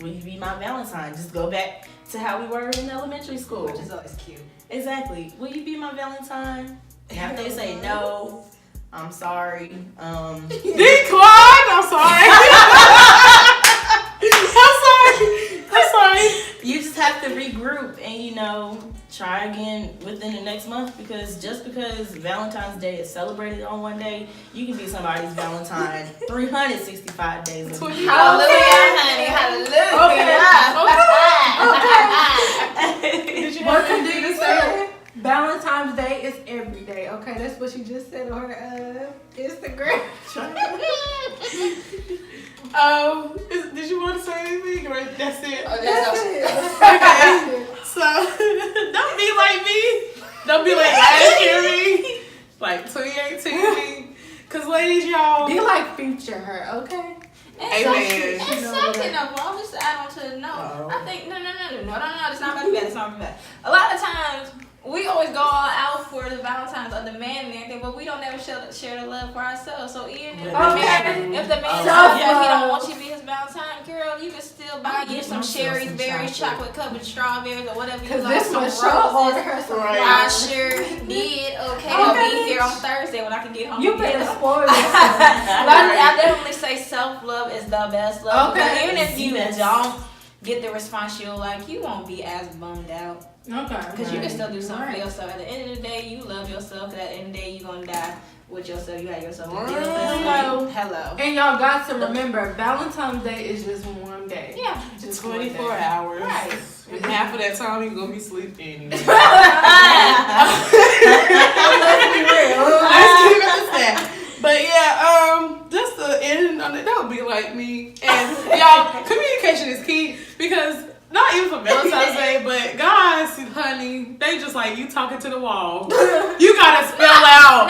will you be my Valentine? Just go back to how we were in elementary school.
Which is always cute.
Exactly. Will you be my Valentine? And after they say no, I'm sorry.
Decline. I'm sorry. I'm sorry.
You just have to regroup and, you know, try again within the next month, because just because Valentine's Day is celebrated on one day, you can be somebody's Valentine 365 days a week.
Hallelujah, honey. Hallelujah.
What Khadija said, Valentine's Day is every day. Okay, that's what she just said on her Instagram.
Did you want to say anything, or that's it?
Oh, that's it.
Okay. So don't be like me. Don't be like last year me. Like 2018 me. Cause ladies, y'all.
Be like Future her, okay?
Amen.
And second of all, just to add on to I think no, it's not about to be bad. It's not about to be bad. A lot of times we always go all out for the Valentine's of the man and everything, but we don't ever share the love for ourselves. So even if the man tells you he don't want you to be his Valentine, girl, you can still buy you some cherries, berries, chocolate covered strawberries, or whatever you like.
This
Some
was
roses.
Right.
I sure did. Okay, I'll be here on Thursday when I can get home.
You better spoil yourself.
I definitely say self-love is the best love.
Okay.
Because even if you don't get the response you like, you won't be as bummed out.
Okay.
Because you can still do something for yourself. At the end of the day, you love yourself. At the end of the day, you're going to die with yourself. You got yourself to deal with. Hello.
And y'all got to remember, Valentine's Day is just one day.
Yeah.
Just
24 hours.
Right.
And half of that time you're gonna be sleeping.
Let's be real.
Let's keep it to that. But yeah, just to end on it, don't be like me. And y'all, communication is key, because not even for Valentine's Day, but guys, honey, they just like you talking to the wall. You gotta spell out.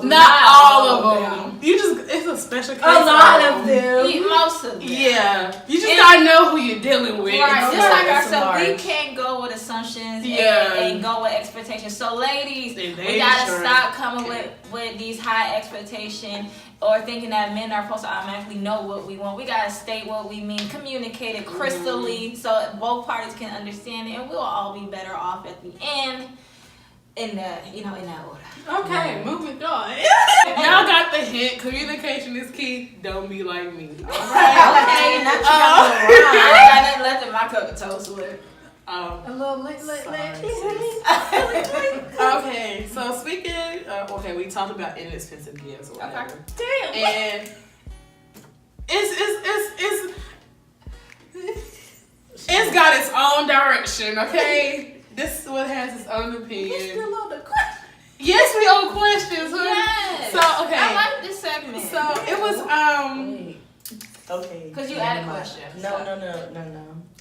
Not all of them. You just, it's a special case.
A lot of them.
Most of them.
Yeah. You just gotta know who you're dealing with.
Right, just like ourselves, we
large.
can't go with assumptions
Yeah.
and go with expectations. So, ladies,
They
we gotta
sure.
stop coming with these high expectations or thinking that men are supposed to automatically know what we want. We gotta state what we mean, communicate it crystally, so both parties can understand it, and we'll all be better off at the end. In that order.
Okay, moving on.
Y'all got the hint. Communication is key. Don't be like me. All right.
Okay, not you I ain't got nothing left in my cup of toast with.
A little lick.
Okay, so speaking okay, we talked about inexpensive gifts or whatever.
Damn.
And it's got its own direction, okay? This one has its own opinion. Yes, we own questions, huh?
Yes.
So okay.
I like this segment.
So it was
Okay.
Because you added questions.
No.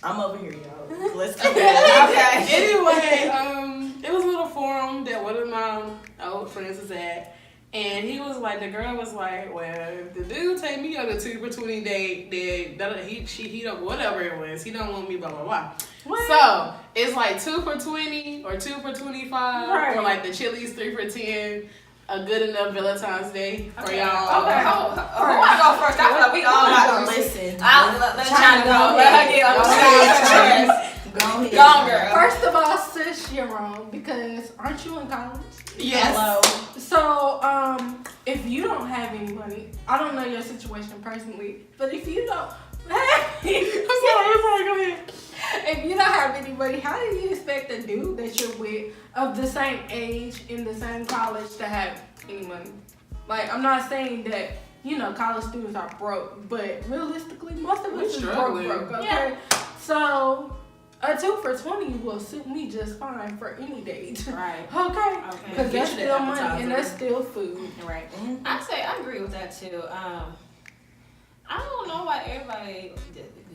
I'm over here, y'all. Let's keep it.
Okay.
Anyway, it was a little forum that one of my old friends was at, and he was like, the girl was like, well, if the dude take me on a 2 for 20 date, then he don't, whatever it was, he don't want me, blah blah blah.
What?
So it's like 2 for 20 or 2 for 25,
Right.
or like the Chili's 3 for 10. A good enough Valentine's Day for
Okay.
y'all.
Okay. Who want to go first? I feel like we all got to
Listen.
Let's try to go. Let her get on
Go ahead.
Go on, girl.
First of all, sis, you're wrong, because aren't you in college?
Yes.
Hello.
So, if you don't have any money, I don't know your situation personally, but if you don't,
I'm sorry, go ahead.
if you don't have any money, how do you expect a dude that you're with of the same age in the same college to have any money? Like, I'm not saying that, college students are broke, but realistically, most of us is
struggling.
broke, okay?
Yeah.
So, a 2 for 20 will suit me just fine for any date.
Right.
Okay? Because
Get
that's
you that
still money
appetizer.
and that's still food.
Right. I agree with that too. I don't know why everybody.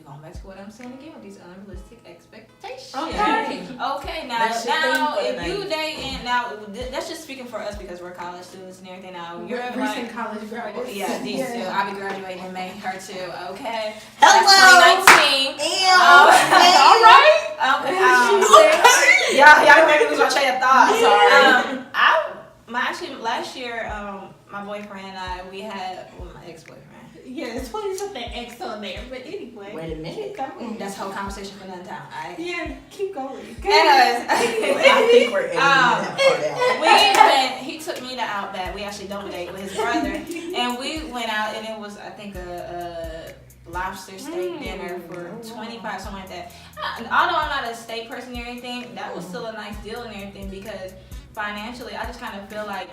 Going back to what I'm saying again with these unrealistic expectations.
Okay.
Okay. Now
That's your thing for the
if
night.
you dating, now that's just speaking for us because we're college students and everything. Now you're
recent college graduates.
Yeah, these two. I'll be graduating in May. Her too. Okay.
Hello.
That's 2019.
All right.
Y'all made me lose my train of thought. Sorry. Actually last year, my boyfriend and I, we had my ex-boyfriend.
Yeah, it's funny something X on there, but anyway.
Wait a minute.
That's the whole conversation for another time. Alright.
Yeah, keep going.
Anyways,
I think we're editing that part out.
he took me to Outback. We actually double date with his brother, and we went out, and it was I think a lobster steak dinner for $25, something like that. Although I'm not a steak person or anything, that was still a nice deal and everything because financially, I just kind of feel like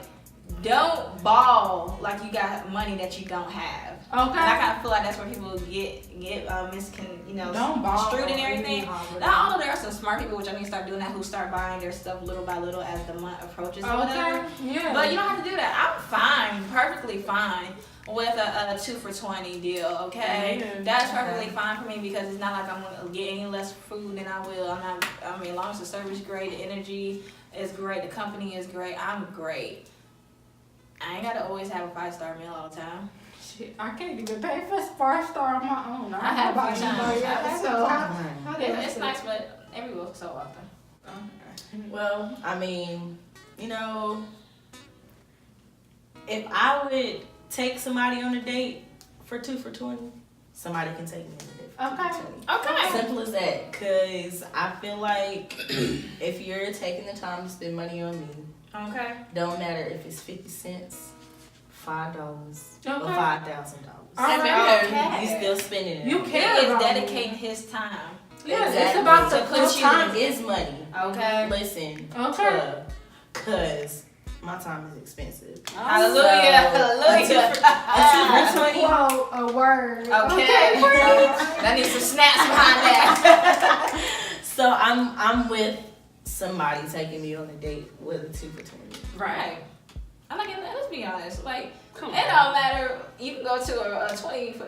don't ball like you got money that you don't have.
Okay.
And I kind of feel like that's where people get
don't ball
screwed and everything.
Really
Now, although there are some smart people, which I need to start doing that, who start buying their stuff little by little as the month approaches or whatever.
Yeah.
But you don't have to do that. I'm fine, perfectly fine with a 2 for $20 deal. Okay, that's perfectly fine for me because it's not like I'm gonna get any less food than I will. As long as the service is great, the energy is great, the company is great, I'm great. I ain't gotta always have a 5-star meal all the time.
Shit, I can't even pay for a 5-star on my own.
I have a few times.
So how
It's nice, but every so often.
Well, I mean, you know, if I would take somebody on a date for 2 for $20, somebody can take me on a date for 2 for $20.
Okay.
Simple as that. Because I feel like if you're taking the time to spend money on me,
okay,
don't matter if it's 50 cents, $5, or
Okay.
$5,000.
Okay.
You still spending it.
You
He
care
is
about
dedicating his time.
Yeah,
Exactly.
it's about
To
the
put you
time.
is money.
Okay.
Listen,
Okay.
because my time is expensive.
Hallelujah. Hallelujah.
Quote a word.
Okay. That needs some snaps behind that.
So I'm with somebody taking me on a date with a 2 for $20.
Right. I'm like, let's be honest. Like,
Come
it don't matter. You can go to a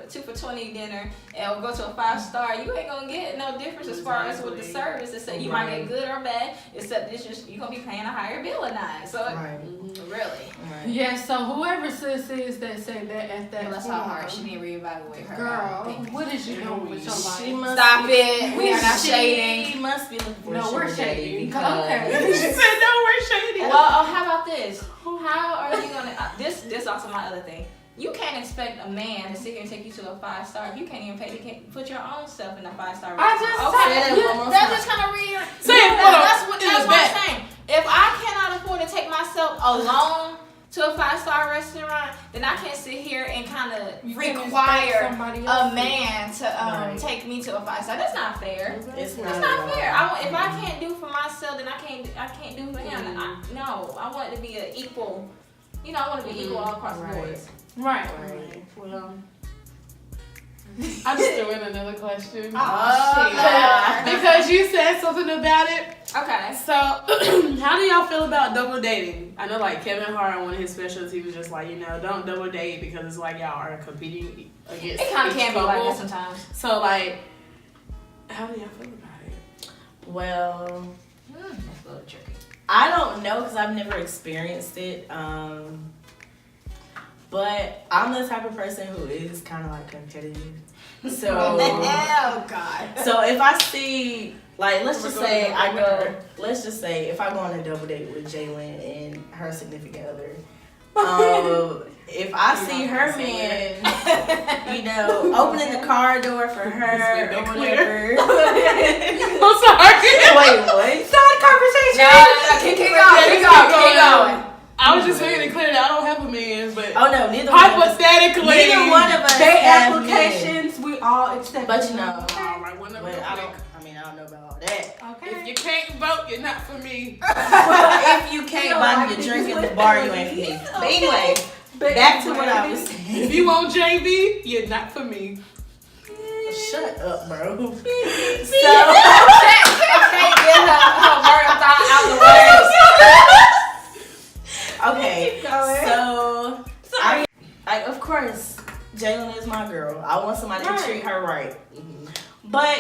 2 for $20 dinner and go to a 5-star. You ain't gonna get no difference as far as with the service. Except you might get good or bad. Except it's just you're gonna be paying a higher bill or not. So really.
Right.
Yeah, so whoever sis is that say that at that
Bless her heart. She need to reevaluate her.
girl,
thinking.
what is you doing with your life?
She must
Stop it. We are not
She
shading.
must be looking for
No,
a
we're
sugar daddy
shading.
because
Okay.
She said no, we're shady.
Well, how about this? How are you gonna? This also my other thing. You can't expect a man to sit here and take you to a 5-star if you can't even pay to put your own stuff in a 5-star.
I just
said it one more
That's
time.
just kind of real.
Say it, hold on.
That's what
In the
I'm
back.
saying. If I cannot afford to take myself alone to a 5-star restaurant, then I can't sit here and kind of require a man to take me to a 5-star. That's not fair.
It's
It's not fair. If I can't do for myself, then I can't do for him. I want it to be an equal. You know, I want to be equal all across the board.
Right.
Well, I just threw in another question.
Oh,
Because you said something about it.
Okay.
So, how do y'all feel about double dating? I know, like, Kevin Hart, one of his specials, he was just like, don't double date because it's like y'all are competing against
It kind of
each
can be like
couple.
that sometimes.
So, like, how do y'all feel about it?
Well,
That's a little tricky.
I don't know because I've never experienced it. But I'm the type of person who is kind of like competitive. So,
Oh God.
so if I see, like, let's just say if I go on a double date with Jalen and her significant other, if I see her man, opening the car door for her or whatever.
I'm sorry.
Wait, what?
Start a conversation.
No, keep going.
I was just making it clear that I don't have a man, but
Oh no, neither one of us.
hypothetically,
Neither one of us
They
have
applications, we all accept.
But
them.
you know,
all right, one of
but
them.
I don't know about all that.
Okay.
If you can't vote, you're not for me.
If you can't buy me a drink at the bar, you ain't for me. But anyway, back to what I was
If
saying.
you want JV, you're not for me.
Shut up, bro. So
Can't get her word thought out the way.
okay, so I of course Jalen is my girl. I want somebody to treat her right. But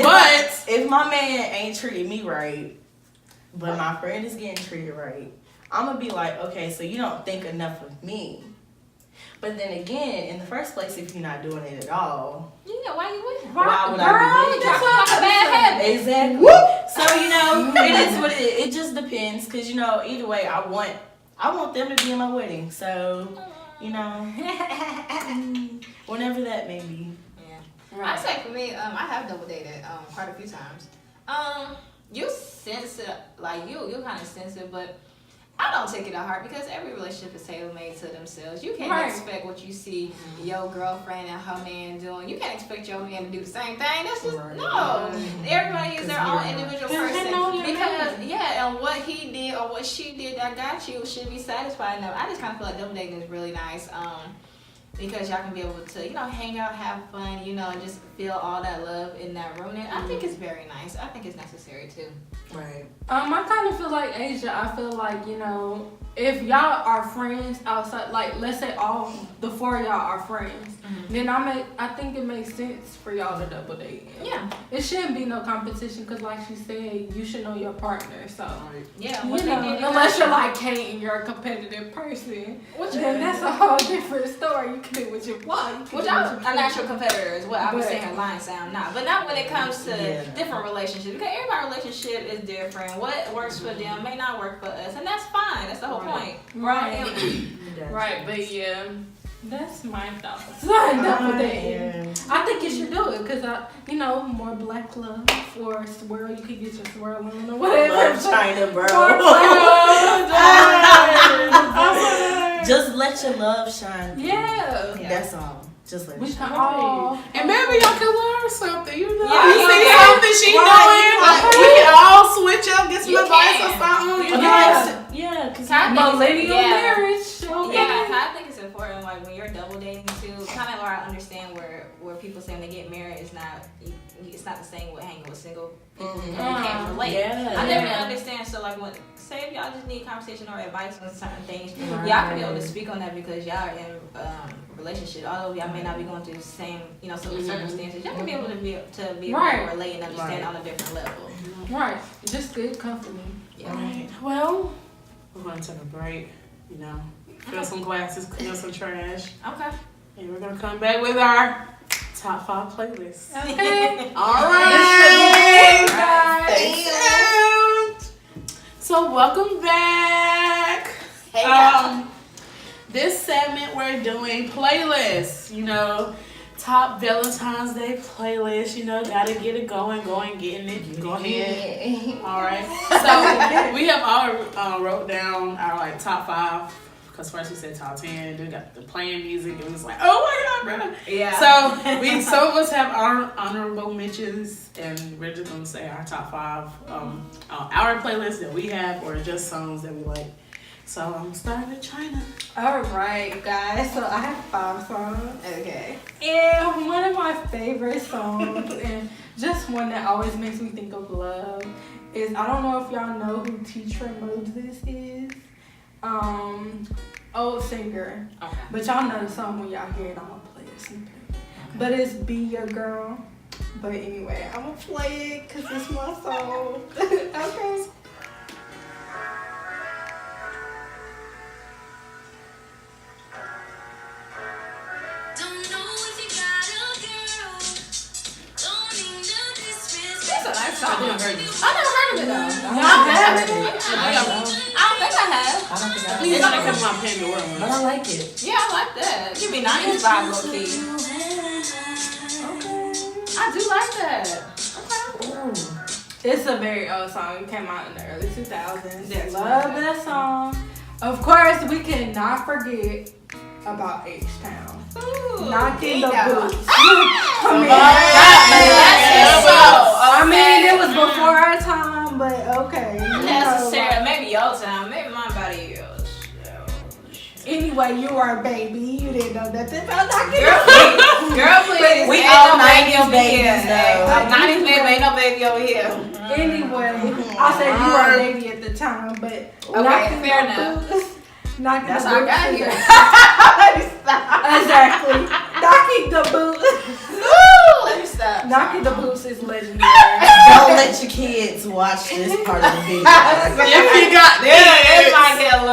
But
if my man ain't treating me right, but my friend is getting treated right, I'm gonna be like, okay, so you don't think enough of me. But then again, in the first place, if you're not doing it at all,
Yeah, why you wouldn't?
why would I be with you?
That's like a bad habit.
Exactly. So, you know, it is what it is. It just depends. Because, you know, either way, I want them to be in my wedding. So, you know, whenever that may be.
Yeah.
Right.
I'd say for me, I have double dated quite a few times. You sensitive, like you kind of sensitive, but I don't take it to heart because every relationship is tailor-made to themselves. You can't expect what you see your girlfriend and her man doing. You can't expect your man to do the same thing. That's just, no. Everybody is their own individual person. Because, and what he did or what she did that got you should be satisfied. No, I just kind of feel like double dating is really nice. Because y'all can be able to, you know, hang out, have fun, you know, and just feel all that love in that room. And I think it's very nice. I think it's necessary too.
Right.
I kind of feel like Asia. I feel like, you know, if y'all are friends outside, like let's say all the four of y'all are friends, then I think it makes sense for y'all to double date.
Yeah.
It shouldn't be no competition because, like she said, you should know your partner. So
Yeah.
you know, unless you're like Kate and you're a competitive person, then that's a whole different story. You can do what you want.
Which I'm a natural competitor is what I was saying. Line sound not, but not when it comes to different relationships because every relationship is different. What works for them may not work for us, and that's fine. That's the whole point.
Right. Right. But yeah, that's my thoughts. Double dating. I think you should do it because you know, more black love or swirl. You could get your swirl on or whatever.
Love China, bro. Just let your love shine.
Yeah.
That's all. Just let
We
it
can
shine.
all.
And maybe y'all can learn something. You know,
Yeah,
you see something she doing. We can all switch up, get some advice or something. You know?
Yeah, because
Millennial marriage.
Yeah, I think it's important. Like when you're double dating too, kind of where I understand where people say when they get married, it's not the same with hanging with single people. You can't relate.
Yeah.
I definitely understand. So like when say if y'all just need conversation or advice on certain things, y'all can be able to speak on that because y'all are in relationship. Although y'all may not be going through the same, you know, some circumstances, y'all can be able to be able to relate and understand on a different level.
Right. Just good company.
Yeah.
Right. Well, we're going to take a break. You know, fill some glasses, clean up some trash.
Okay.
And we're going to come back with our top 5 playlists.
Okay.
All right.
Guys.
So welcome back.
Hey,
this segment we're doing playlists. You know, top Valentine's Day playlist. You know, gotta get it going, getting it. Go ahead. All right. So we have all wrote down our like top 5. Because first we said top 10, then we got the playing music. It was like, oh my God, bro.
Yeah.
So some of us have honorable mentions, and we're just gonna say our top 5 our playlist that we have, or just songs that we like. So I'm starting with China.
All right, guys. So I have 5 songs.
Okay.
And one of my favorite songs, and just one that always makes me think of love, is I don't know if y'all know who Teedra is. Old singer. Okay. But y'all know the song when y'all hear it. I'm gonna play it snippet. But it's Be Your Girl. But anyway, I'm gonna play it because it's my song. Okay.
I never heard of it though.
I don't think
I have.
it's gonna come on Pandora.
But I like it.
Yeah, I like that. Give me 90s vibe, low key.
Okay.
I do like that. Okay.
It's a very old song. It came out in the early 2000s.
Yes.
Love that song. Of course, we cannot forget about Htown Knocking the Boots. I mean, it was before our time, but okay.
Not necessarily. Maybe your time. Maybe my body yours.
Anyway, you are a baby. You didn't know nothing about knocking
Girl, please.
We
Ain't
all
no
90s
baby
babies,
over here.
though.
90s baby, ain't no baby over here.
Anyway, I said you were a baby at the time, but
Okay, fair enough.
Knocking
That's
the
how I
boots
got
is
here.
exactly. Knocking the boots.
Let me stop.
Knocking the boots is legendary.
Don't let your kids watch this part of the video.
If you got
It might get a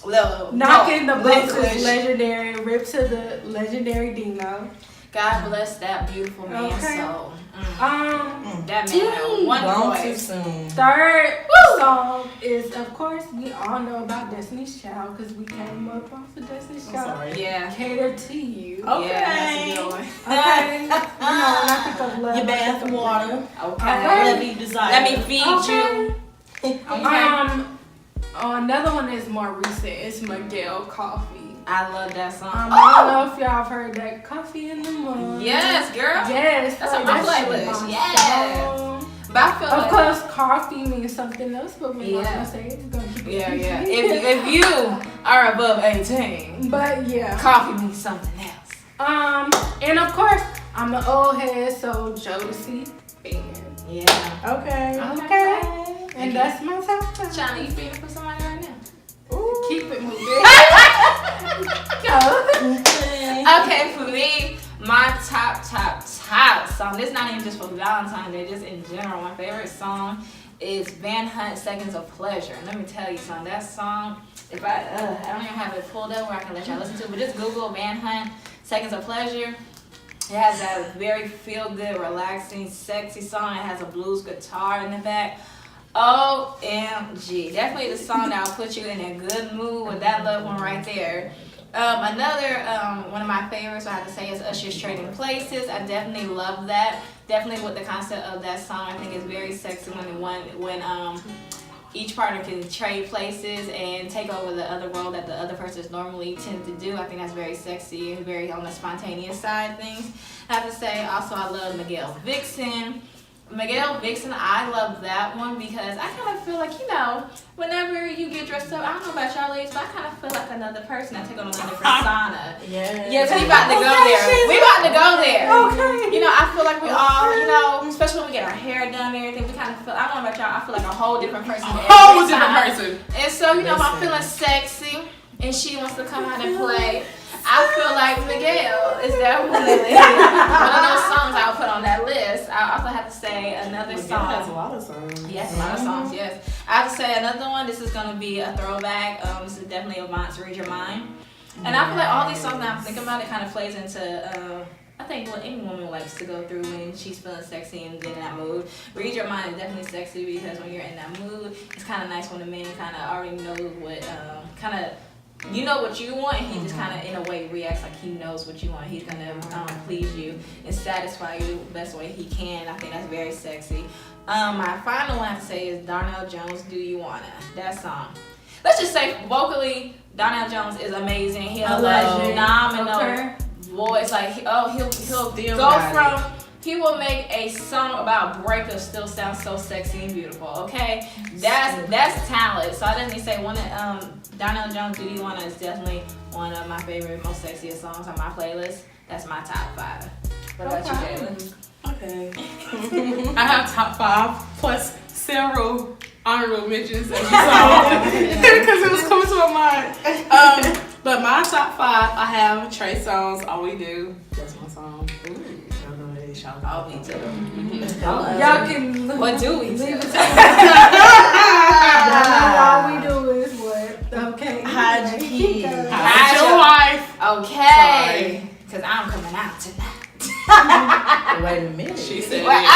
little
Knocking the boots
liquish.
is legendary. Rip to the legendary Dino.
God bless that beautiful man
Okay.
soul.
That
That man had one
Gone too
voice.
soon.
third song is, of course, we all know about Destiny's Child because we came up off of Destiny's Child.
Yeah.
Cater to you.
Okay.
Yeah, that's a good one.
Okay. You know, when I think of love,
Your bath and water.
Okay.
Whatever you desire.
Let me feed
Okay.
you. Okay.
Another one is more recent. It's Miguel Coffee.
I love that song.
I don't know if y'all have heard that Coffee in the Morning.
Yes, girl.
Yes.
That's
like,
on my
that shit
playlist.
my
Yes.
song.
But I feel
Of
like
course, coffee means something else, but we're not
Yeah.
gonna say it. We're gonna keep it
yeah.
PG.
If you are above 18,
But yeah.
coffee means something else.
And of course, I'm an old head, so Jodeci Feenin.
Yeah.
Okay.
Okay. And that's my top five.
China, you feeling for somebody right now?
Keep it moving.
Okay, for me, my top song. This is not even just for Valentine's Day, just in general. My favorite song is Van Hunt, Seconds of Pleasure. And let me tell you something. That song, if I don't even have it pulled up where I can let y'all listen to it, but just Google Van Hunt, Seconds of Pleasure. It has that very feel-good, relaxing, sexy song. It has a blues guitar in the back. OMG. Definitely the song that will put you in a good mood with that little one right there. Another one of my favorites I have to say is Usher's Trading Places. I definitely love that. Definitely with the concept of that song, I think it's very sexy when each partner can trade places and take over the other role that the other person normally tends to do. I think that's very sexy and very on the spontaneous side of things. I have to say also I love Miguel Vixen. Miguel Vixen, I love that one because I kind of feel like, you know, whenever you get dressed up, I don't know about y'all ladies, but I kind of feel like another person. I take on another persona.
Yeah.
Yes, we about to go there. We about to go there.
Okay.
You know, I feel like we all, you know, especially when we get our hair done and everything, we kind of feel, I don't know about y'all, I feel like a whole different person.
Whole different person.
And so, you know, if I'm feeling sexy and she wants to come out and play, I feel like Miguel is definitely one of those songs I'll put on that list. I also have to say another song.
has a lot of songs.
Yes, a lot of songs, yes. I have to say another one. This is going to be a throwback. This is definitely Avant's Read Your Mind. And I feel like all these songs that I'm thinking about, it kind of plays into, I think what any woman likes to go through when she's feeling sexy and in that mood. Read Your Mind is definitely sexy because when you're in that mood, it's kind of nice when a man kind of already knows what, you know what you want, and he just kind of, in a way, reacts like he knows what you want. He's going to please you and satisfy you the best way he can. I think that's very sexy. My final one I have to say is Donell Jones, Do You Wanna? That song. Let's just say, vocally, Donell Jones is amazing. He has a phenomenal voice. Like, he'll go from... He will make a song about breakups still sound so sexy and beautiful. Okay, that's talent. So I definitely say one of Donell Jones, Do You Wanna is definitely one of my favorite, most sexiest songs on my playlist. That's my top 5. What about you, Jalen?
Okay. I have top 5 plus several honorable mentions as you saw because it was coming to my mind. But my top 5, I have Trey Songz, All We Do. That's my song.
All we do.
Y'all can
What do we do?
leave it to all we do is what? Okay.
Hide your kids.
Hide your wife.
Okay. Because I'm coming out tonight.
Wait a minute.
She said
Well,
it.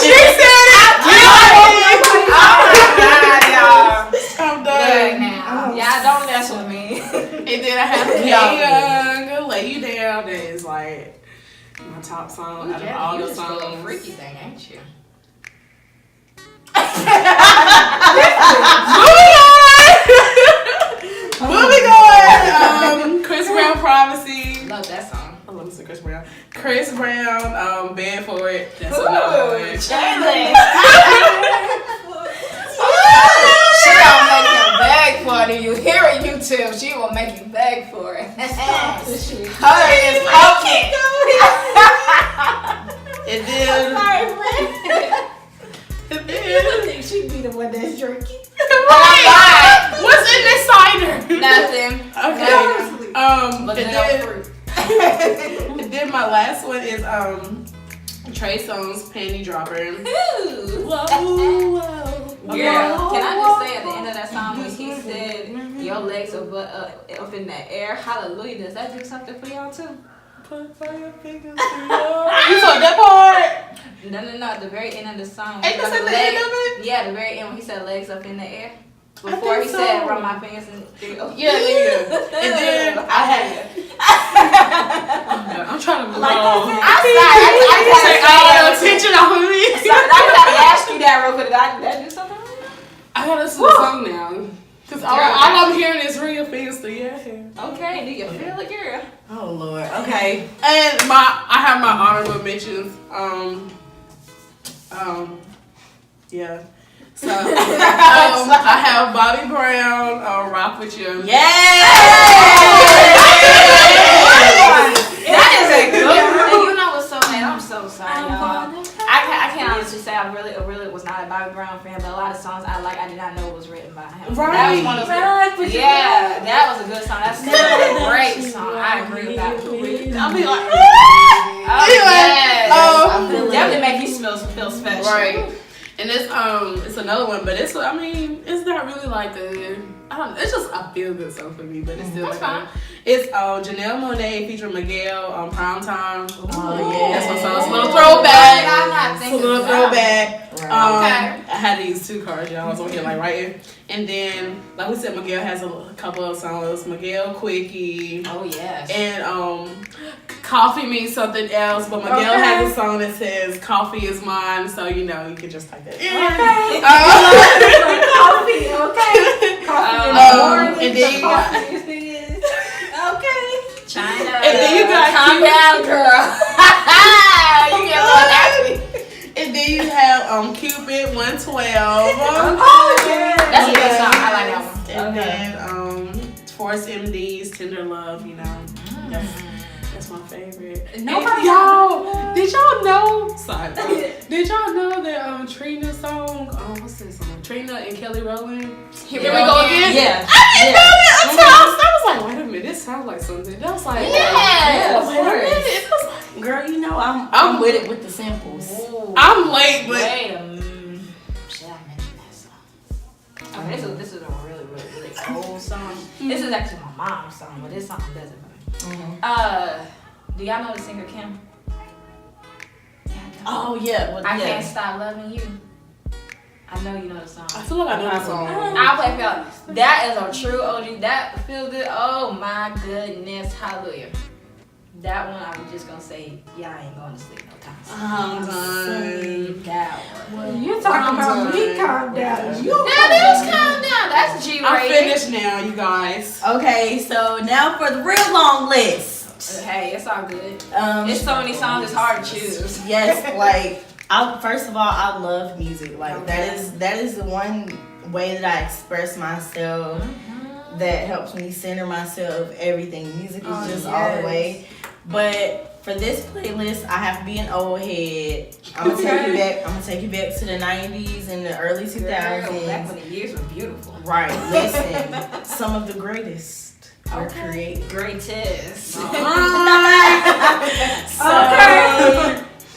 She said it. Oh my God, y'all.
I'm done.
Look now. Y'all don't mess with me.
And then I have Hey Young, Lay You Down. That is like my top song out of all the songs.
A freaky thing, ain't you?
Moving on. Chris Brown, Privacy.
Love that song.
I love Chris Brown. Chris Brown, Bad For It. That's another one.
Jalen. She gonna make you beg for it. You hear it, YouTube. She will make you beg for it. Her is broken.
And then
You would think she'd be the one that's drinking.
Right.
What's in this cider?
Nothing.
Okay.
But
and
then fruit.
and then my last one is Trey Songz Panty Dropper.
Ooh.
Whoa.
Girl, can I just say at the end of that song when he said your legs are up in the air, hallelujah, does that do something for y'all too?
Put your fingers to you saw that part?
No, at the very end of the song.
Ain't this at the end of it?
Yeah, the very end when he said legs up in the air. Before he said run my fingers in the air.
Yeah. And then I had I'm trying to move on.
I'm sorry. I
take all the attention off of me.
I gotta ask you that real quick. Did that do something?
I gotta listen to the song now. Cause all I'm hearing is real fingers to your hair.
Okay, do you feel it, girl?
Oh Lord. Okay.
And I have my honorable mentions. Yeah. So I have Bobby Brown, Rock With You.
That is a good one. You know what's so bad? I'm so sorry, y'all. I can't honestly say I really was not a Bobby Brown fan, but a lot of songs I like, I did not know was written by him.
Right.
That was one of those. Yeah, that was a good song. That's still a great song. I agree with that.
I'll be like,
definitely make you feel special.
right. And it's another one, but it's not really like it's just a feel good song for me, but it's still
that's
like
fine.
It's Janelle Monáe featuring Miguel on Prime Time.
Oh yeah.
That's my song. It's a little throwback.
I'm not
It's a
thinking
little throwback.
Okay.
I had to use 2 cards, y'all. I was on here like writing. And then, like we said, Miguel has a couple of songs. Miguel Quickie.
Oh yes.
And Coffee means something else, but Miguel has a song that says "Coffee is mine," so you know you can just type that in.
Coffee,
and then you got
China.
And then you got
calm down, girl. You get a little nasty.
And then you have Cupid 112.
That's a good song. I like that one.
And then Force MD's Tender Love. You know, that's my favorite. Y'all, did y'all know? Sorry, did y'all know that Trina's song? What's that song? Trina and Kelly Rowland. Here we go again.
Yeah.
I didn't know that until I was like, wait a minute, this sounds like something. I was like,
Yes,
wait a minute. It was like,
Girl, you know I'm with it with the samples.
Ooh.
I'm late, but
Wait a minute. Should I mention that song? Okay, this is a really, really, really old song. This is actually my mom's song, but this song does it for me. Do y'all know the singer Kim?
Oh yeah. Well,
I Can't Stop Loving You. I know you know the song.
I feel like I know that song.
I'll play for y'all. That is a true OG. That feel good. Oh my goodness. Hallelujah. That one, I'm just gonna say, y'all ain't going to sleep no time.
I'm done.
That one.
Well, you talking about me calm down.
That is calm down. That's G
I'm
rated.
finished now, you guys.
Okay, so now for the real long list.
Hey, it's all good. There's so many songs, it's hard to choose.
Yes, like first of all, I love music. Like that is the one way that I express myself. That helps me center myself. Everything. Music is just all the way. But for this playlist, I have to be an old head. I'm gonna take you back. I'm gonna take you back to the 90s and the early 2000s.
Back when the years were beautiful.
Right. Listen, some of the greatest were created.
Greatest.
So,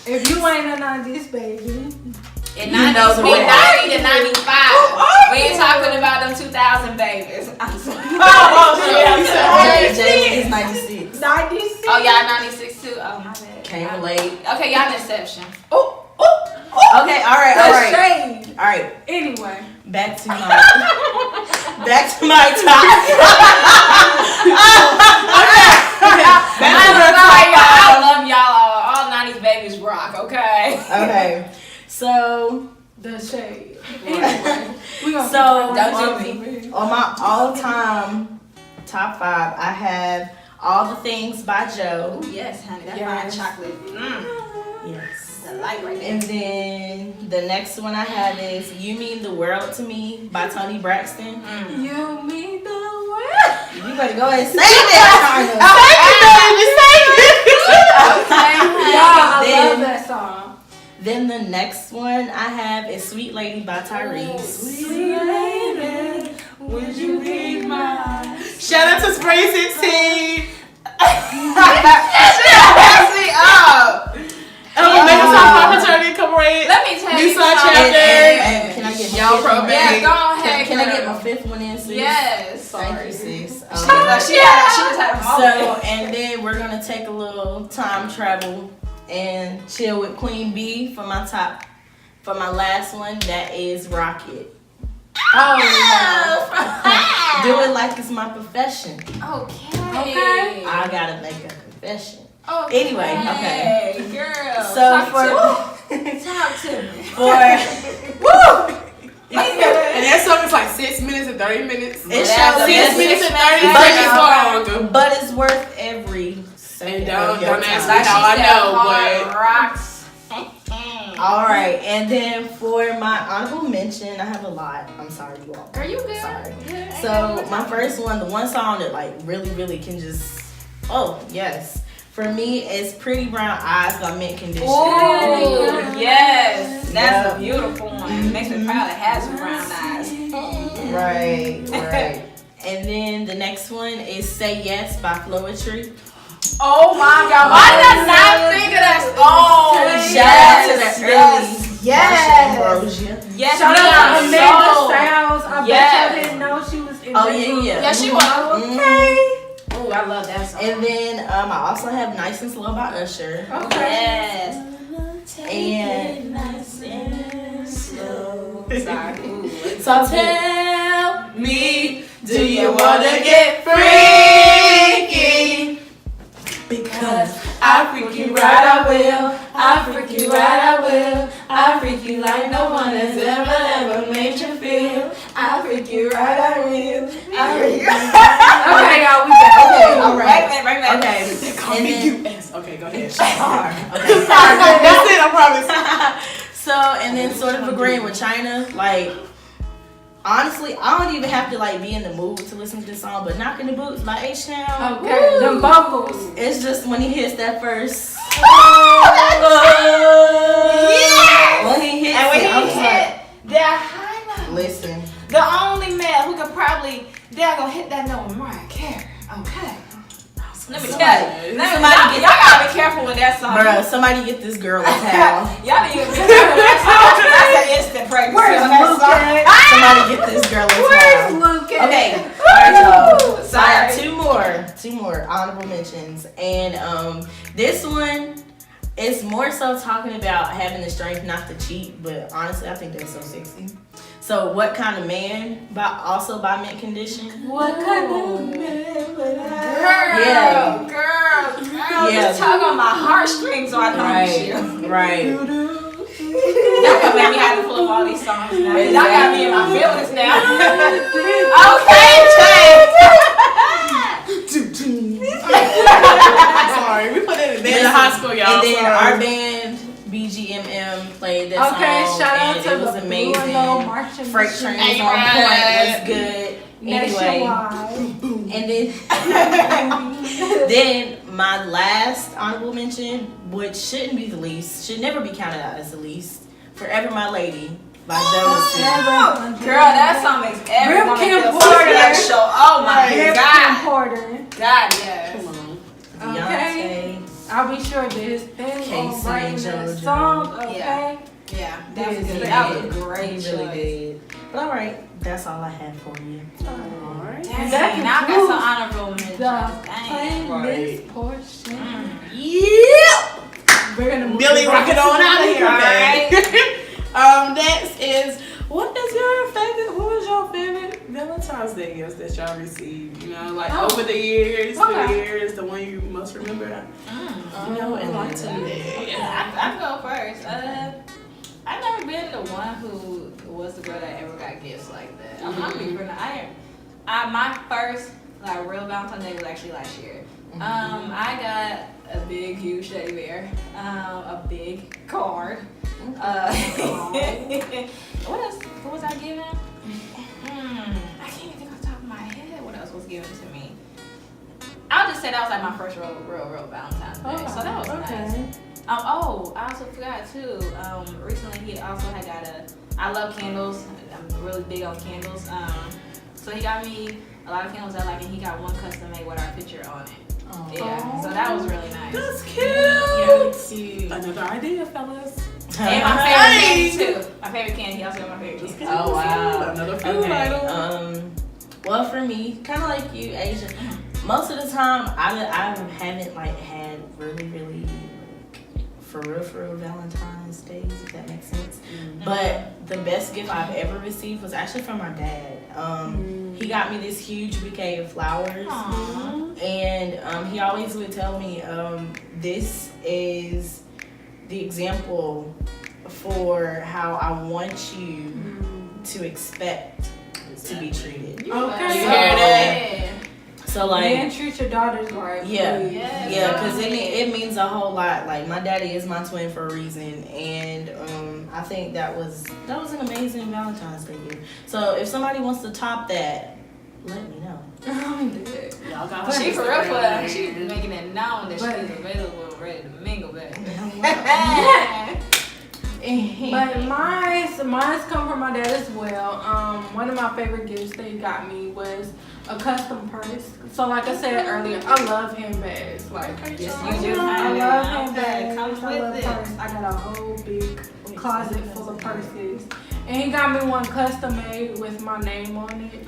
If you ain't a 90s baby.
In
You know
90s,
the
we
rest.
90 to 95. We ain't talking about them 2000 babies. I'm sorry.
Jay is 96.
96.
Oh, y'all 96 too? Oh, my bad.
Came late.
Okay, y'all in Inception.
Okay, all right.
Shade.
All right.
Anyway.
Back to my top.
I'm sorry, y'all. I love y'all. All 90s babies rock, okay?
Okay. So
The shade. Anyway. We gonna
So,
Don't
on my all-time top 5, I have All the Things by Joe.
Oh, yes, honey. That's
Yes.
fine chocolate.
Yes.
The light right there.
And then the next one I have is You Mean the World to Me by Toni Braxton.
You mean the world.
You better go ahead and say that.
Yeah, I love that song.
Then the next one I have is Sweet Lady by Tyrese.
Sweet lady,
Would you be mine?
Shout out to Spring 16.
Pass me up.
Fraternity Incorporated.
Let me tell
New
you
Sun
something.
chapter.
Can I get
Y'all
my fifth one?
probate.
Yeah, go ahead.
Can I get
girl.
my fifth one in, sis?
Yes.
Thank you, sis.
She just had a
So,
moment.
and then we're gonna take a little time travel and chill with Queen B for my last one. That is Rocket.
Oh,
Do it like it's my profession.
Okay.
I gotta make a confession.
Okay.
Anyway, okay.
Girl.
So
talk to me.
For
And that song is like 6 minutes and 30 minutes.
It
That's
shows
the
6
best
minutes and
experience.
30 seconds long.
but it's worth every second.
And don't
of your
ask
time.
me how I know,
hard
but
rocks.
All right, and then for my honorable mention, I have a lot. I'm sorry, you all.
Are you good?
Sorry.
Good.
So my first one, the one song that like really can just, oh yes, for me is "Pretty Brown Eyes" by Mint Condition.
Ooh, yes, that's
Yeah.
a beautiful one. Makes me proud to have some brown eyes.
Right. And then the next one is "Say Yes" by Floetry.
Oh my God! Why did I not think of that? Oh,
Shout out to the early
yes.
Marsha Ambrosia.
Yes,
shout out to Amanda
so.
Styles. I
Yes.
bet y'all didn't know she was in
Oh,
the
yeah,
group.
yeah.
Yeah, she was. Oh, I love that song.
And then I also have "Nice and Slow" by Usher.
Yes.
And
Nice and slow. Sorry. Ooh,
so tell me, do you wanna get freaky? Because I freak you right, I will. I freak you right, I will. I freak you like no one has ever made you feel. I freak you right, I will. I freak you.
Okay, y'all, we got
Okay, all right.
Bring back.
Okay.
call
And
me
then,
US. Okay, go ahead.
okay.
That's it, I promise.
So, and then sort of agreeing with China, like, honestly, I don't even have to like be in the mood to listen to this song, but "Knocking the Boots" by Htown.
Okay,
Woo!
them vocals.
It's just when he hits that first.
Yes!
When he hits
And when
it,
he
I was
hit that high note,
like, listen.
the only man who could probably gonna hit that note, Mariah Carey. Okay. Let me tell you. Y'all gotta be careful with that song.
Bruh, somebody get this girl a towel.
Y'all need to be careful with that song. That's an instant pregnancy.
Where's
on that
Luke
song.
at?
Somebody get this girl a
Where's
towel.
Luke at?
Okay, alright y'all. So I have
Sorry.
two more honorable mentions. And this one is more so talking about having the strength not to cheat, but honestly I think that's so sexy. So "What Kind of Man" also by Mint Condition.
What kind of man would
Yeah.
Girl,
Yeah.
just tug on my heartstrings so I promise you.
Right.
Y'all gonna make me have to pull up all these songs now. Y'all got me in my feelings now.
Sorry, we put it in the high school, y'all.
And then
Sorry.
our band BGMM played that
Okay,
song,
shout out
and
to
it was
the
amazing.
Blue and Gold Marching
Freight
Machine.
train was on point, was good. Anyway,
Nationwide.
and then my last honorable mention, which shouldn't be the least, should never be counted out as the least, "Forever My Lady" by Jodeci.
Girl, that song makes everyone
Kim
feel
Porter.
part of that show. Oh my
Kim
God.
Porter.
God, yes.
Come on.
Okay.
Beyonce.
I'll be sure to his thing
Casey
on writing
and
that
JoJo.
song. Okay.
Yeah, that was
He
good. That was a
did.
great
He
choice.
really did. But alright, that's all I have for you.
Alright.
Dang,
That
now I got
concludes
some honorable mentions.
The
Dang.
playlist portion.
Yeah.
We're gonna move
Billy
on.
rocking on out of here.
Alright.
Okay. Next is what was your favorite Valentine's Day gifts that y'all received? You know, like over the years, the one you most remember. You know, enlighten me.
I go first. I've never been the one who was the girl that ever got gifts like that. I'm being real. My first like real Valentine's Day was actually last year. I got a big, huge teddy bear, a big card. What else? What was I given? I can't even think off the top of my head what else was given to me. I'll just say that was like my first real Valentine's Day. So that was nice. I also forgot too. Recently he also had got I love candles. I'm really big on candles. So So he got me a lot of candles I like, and he got one custom made with our picture on it.
Oh.
Yeah, so that was really nice.
That's cute.
Yeah, cute.
Another idea, fellas.
And my favorite candy too. My favorite candy. He also got my favorite candy.
Oh wow.
Another food
Okay.
item.
Well, for me, kind of like you, Asia. Most of the time, I haven't like had really for real Valentine's days, if that makes sense. But the best gift I've ever received was actually from my dad. He got me this huge bouquet of flowers.
Aww.
And he always would tell me, this is the example for how I want you to expect to be treated.
Okay.
You hear that?
So like,
and treat your daughters right.
yeah,
please.
yeah, because it means a whole lot. Like my daddy is my twin for a reason, and I think that was an amazing Valentine's Day gift. So if somebody wants to top that, let me know.
Y'all got
She for real,
Instagram.
she making it known that
But-
she's available and ready to mingle, baby.
But mine's come from my dad as well. One of my favorite gifts that he got me was a custom purse. So like I said earlier, I love handbags. Like
Yes, you do.
I love
Okay,
handbags.
comes
I love
with it.
purse. I got a whole big closet full of purses. And he got me one custom made with my name on it.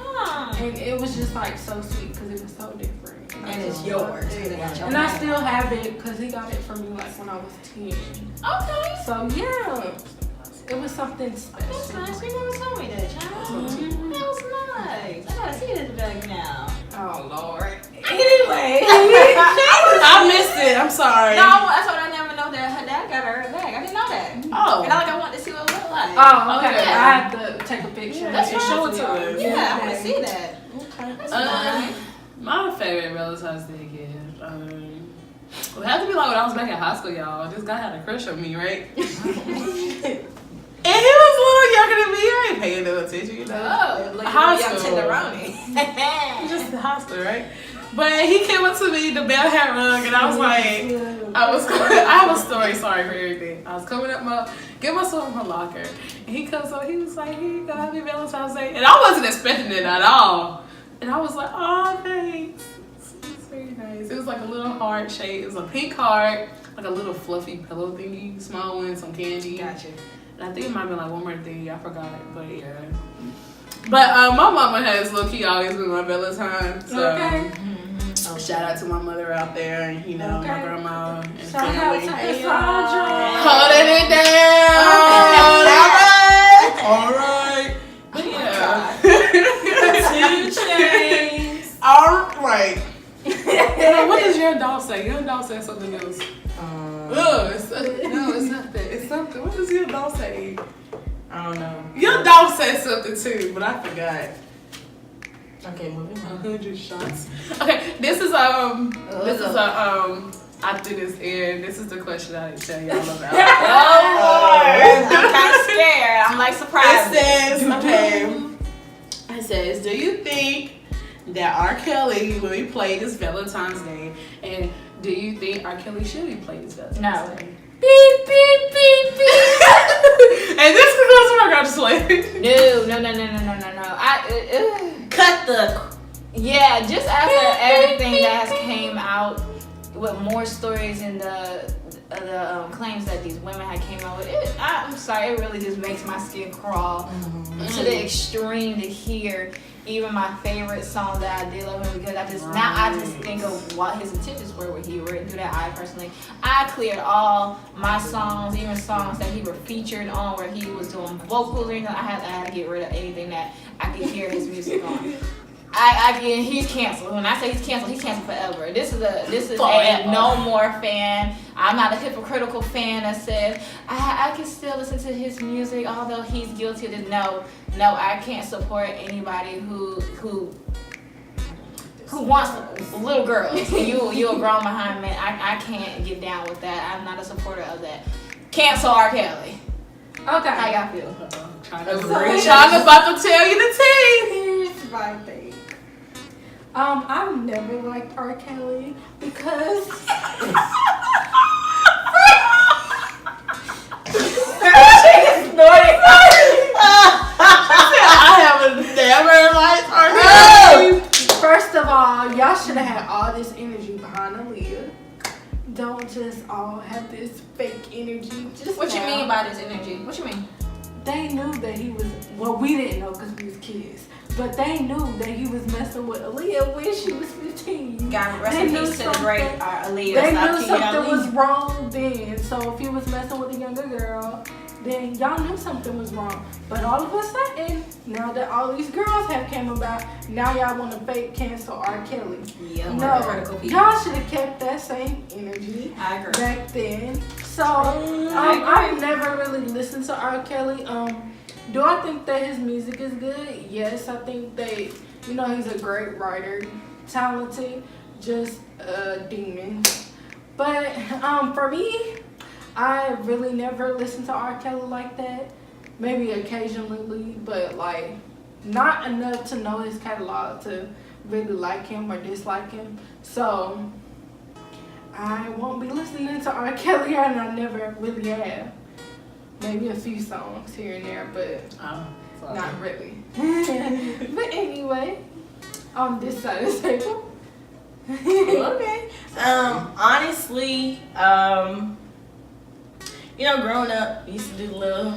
And it was just like so sweet because it was so different.
And it's
I
yours.
loved it. And I still have it because he got it for me like when I was 10.
Okay.
So yeah, it was something
That's
special.
nice. You never told me that, child. That was nice. I gotta see this bag now.
Oh Lord.
Anyway.
I missed it. I'm sorry.
No, I told her I never know that her dad got her a bag. I didn't know that.
Oh.
And I want to see what it looked like.
Oh, okay.
Okay.
I have to take a picture.
That's
and
fine.
Show it to
y'all.
us.
Yeah, I want to see that.
Okay.
That's fine.
My favorite Valentine's Day gift. It had to be like when I was back in high school, y'all. This guy had a crush on me, right? And he was a little younger than me. I ain't paying no attention, you know.
Oh, look
High
at young
school.
tenderoni.
Just high school, right? But he came up to me, the bell had rung, and I was like, I have a story, sorry for everything. I was coming up get myself in my locker. And he comes up, he was like, here you go, happy Valentine's Day. And I wasn't expecting it at all. And I was like, oh, thanks. It's very nice. It was like a little heart shape. It was a pink heart, like a little fluffy pillow thingy, small one, some candy.
Gotcha.
And I think it might be like one more thing, I forgot, but yeah. But my mama has low-key always been my Valentine. So
Okay.
shout out to my mother out there, and you know, my
Okay.
grandma and
Shout out
family.
to Cassandra.
Holding it down. All right. But yeah.
2 chains.
All right. What does your dog say? Your dog said something else. No, it's not that. It's something. What does your dog say?
I don't know.
Your dog said something too, but I forgot.
Okay, moving on.
100 shots. Okay, this is after this aired, this is the question I didn't tell y'all about.
Oh, Lord. I'm kind of scared. I'm like surprised.
It says, do you think that R. Kelly will be played this Valentine's Day? And do you think R. Kelly should be played this Valentine's
No.
Day?
Beep, beep, beep, beep.
And this is what I got to play.
No.
Cut the.
Yeah, just after everything that has came out with more stories and the claims that these women had came out with, I'm sorry, it really just makes my skin crawl to the extreme to hear even my favorite song that I did love him, because I just think of what his intentions were when he written through that. I cleared all my songs, even songs that he were featured on where he was doing vocals or anything. I had to get rid of anything that I could hear his music on. He's canceled. When I say he's canceled forever. This is a no more fan. I'm not a hypocritical fan that says I can still listen to his music although he's guilty of this. No, I can't support anybody who wants little girls. You a grown behind man. I can't get down with that. I'm not a supporter of that. Cancel R. Kelly. How
Okay.
y'all feel?
China about to tell you the tea.
Here's my thing. I've never liked R. Kelly because
I have never liked R. Kelly.
you mean?
They knew that he was, well, we didn't know because we was kids, but they knew that he was messing with Aaliyah when she was 15.
God rest in peace to the great Aaliyah.
They knew something was wrong then. So if he was messing with a younger girl, then y'all knew something was wrong. But all of a sudden, now that all these girls have came about, now y'all want to fake cancel R. Kelly.
Yeah,
no, y'all should have kept that same energy back then. So I've never really listened to R. Kelly. Do I think that his music is good? Yes, I think that, you know, he's a great writer, talented, just a demon. But for me, I really never listened to R. Kelly like that. Maybe occasionally, but like not enough to know his catalog to really like him or dislike him. So I won't be listening to R. Kelly, and I never really have. Maybe a few songs here and there, but not really. But anyway, on this side of the table.
Okay. Honestly, you know, growing up, used to do little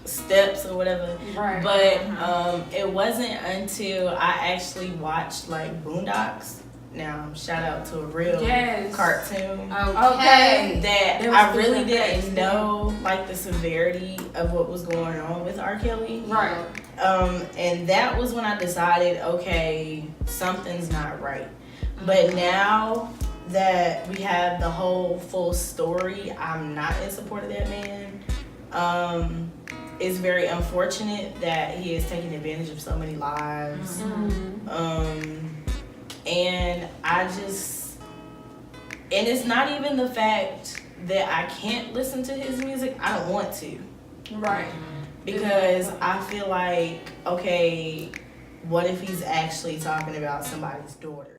steps or whatever.
Right.
But it wasn't until I actually watched like Boondocks. Now, shout out to a real cartoon.
Okay.
That I really didn't know like the severity of what was going on with R. Kelly.
Right.
And that was when I decided, okay, something's not right. But now that we have the whole full story, I'm not in support of that man. It's very unfortunate that he is taking advantage of so many lives. And and it's not even the fact that I can't listen to his music. I don't want to.
Right.
Because I feel like, okay, what if he's actually talking about somebody's daughter?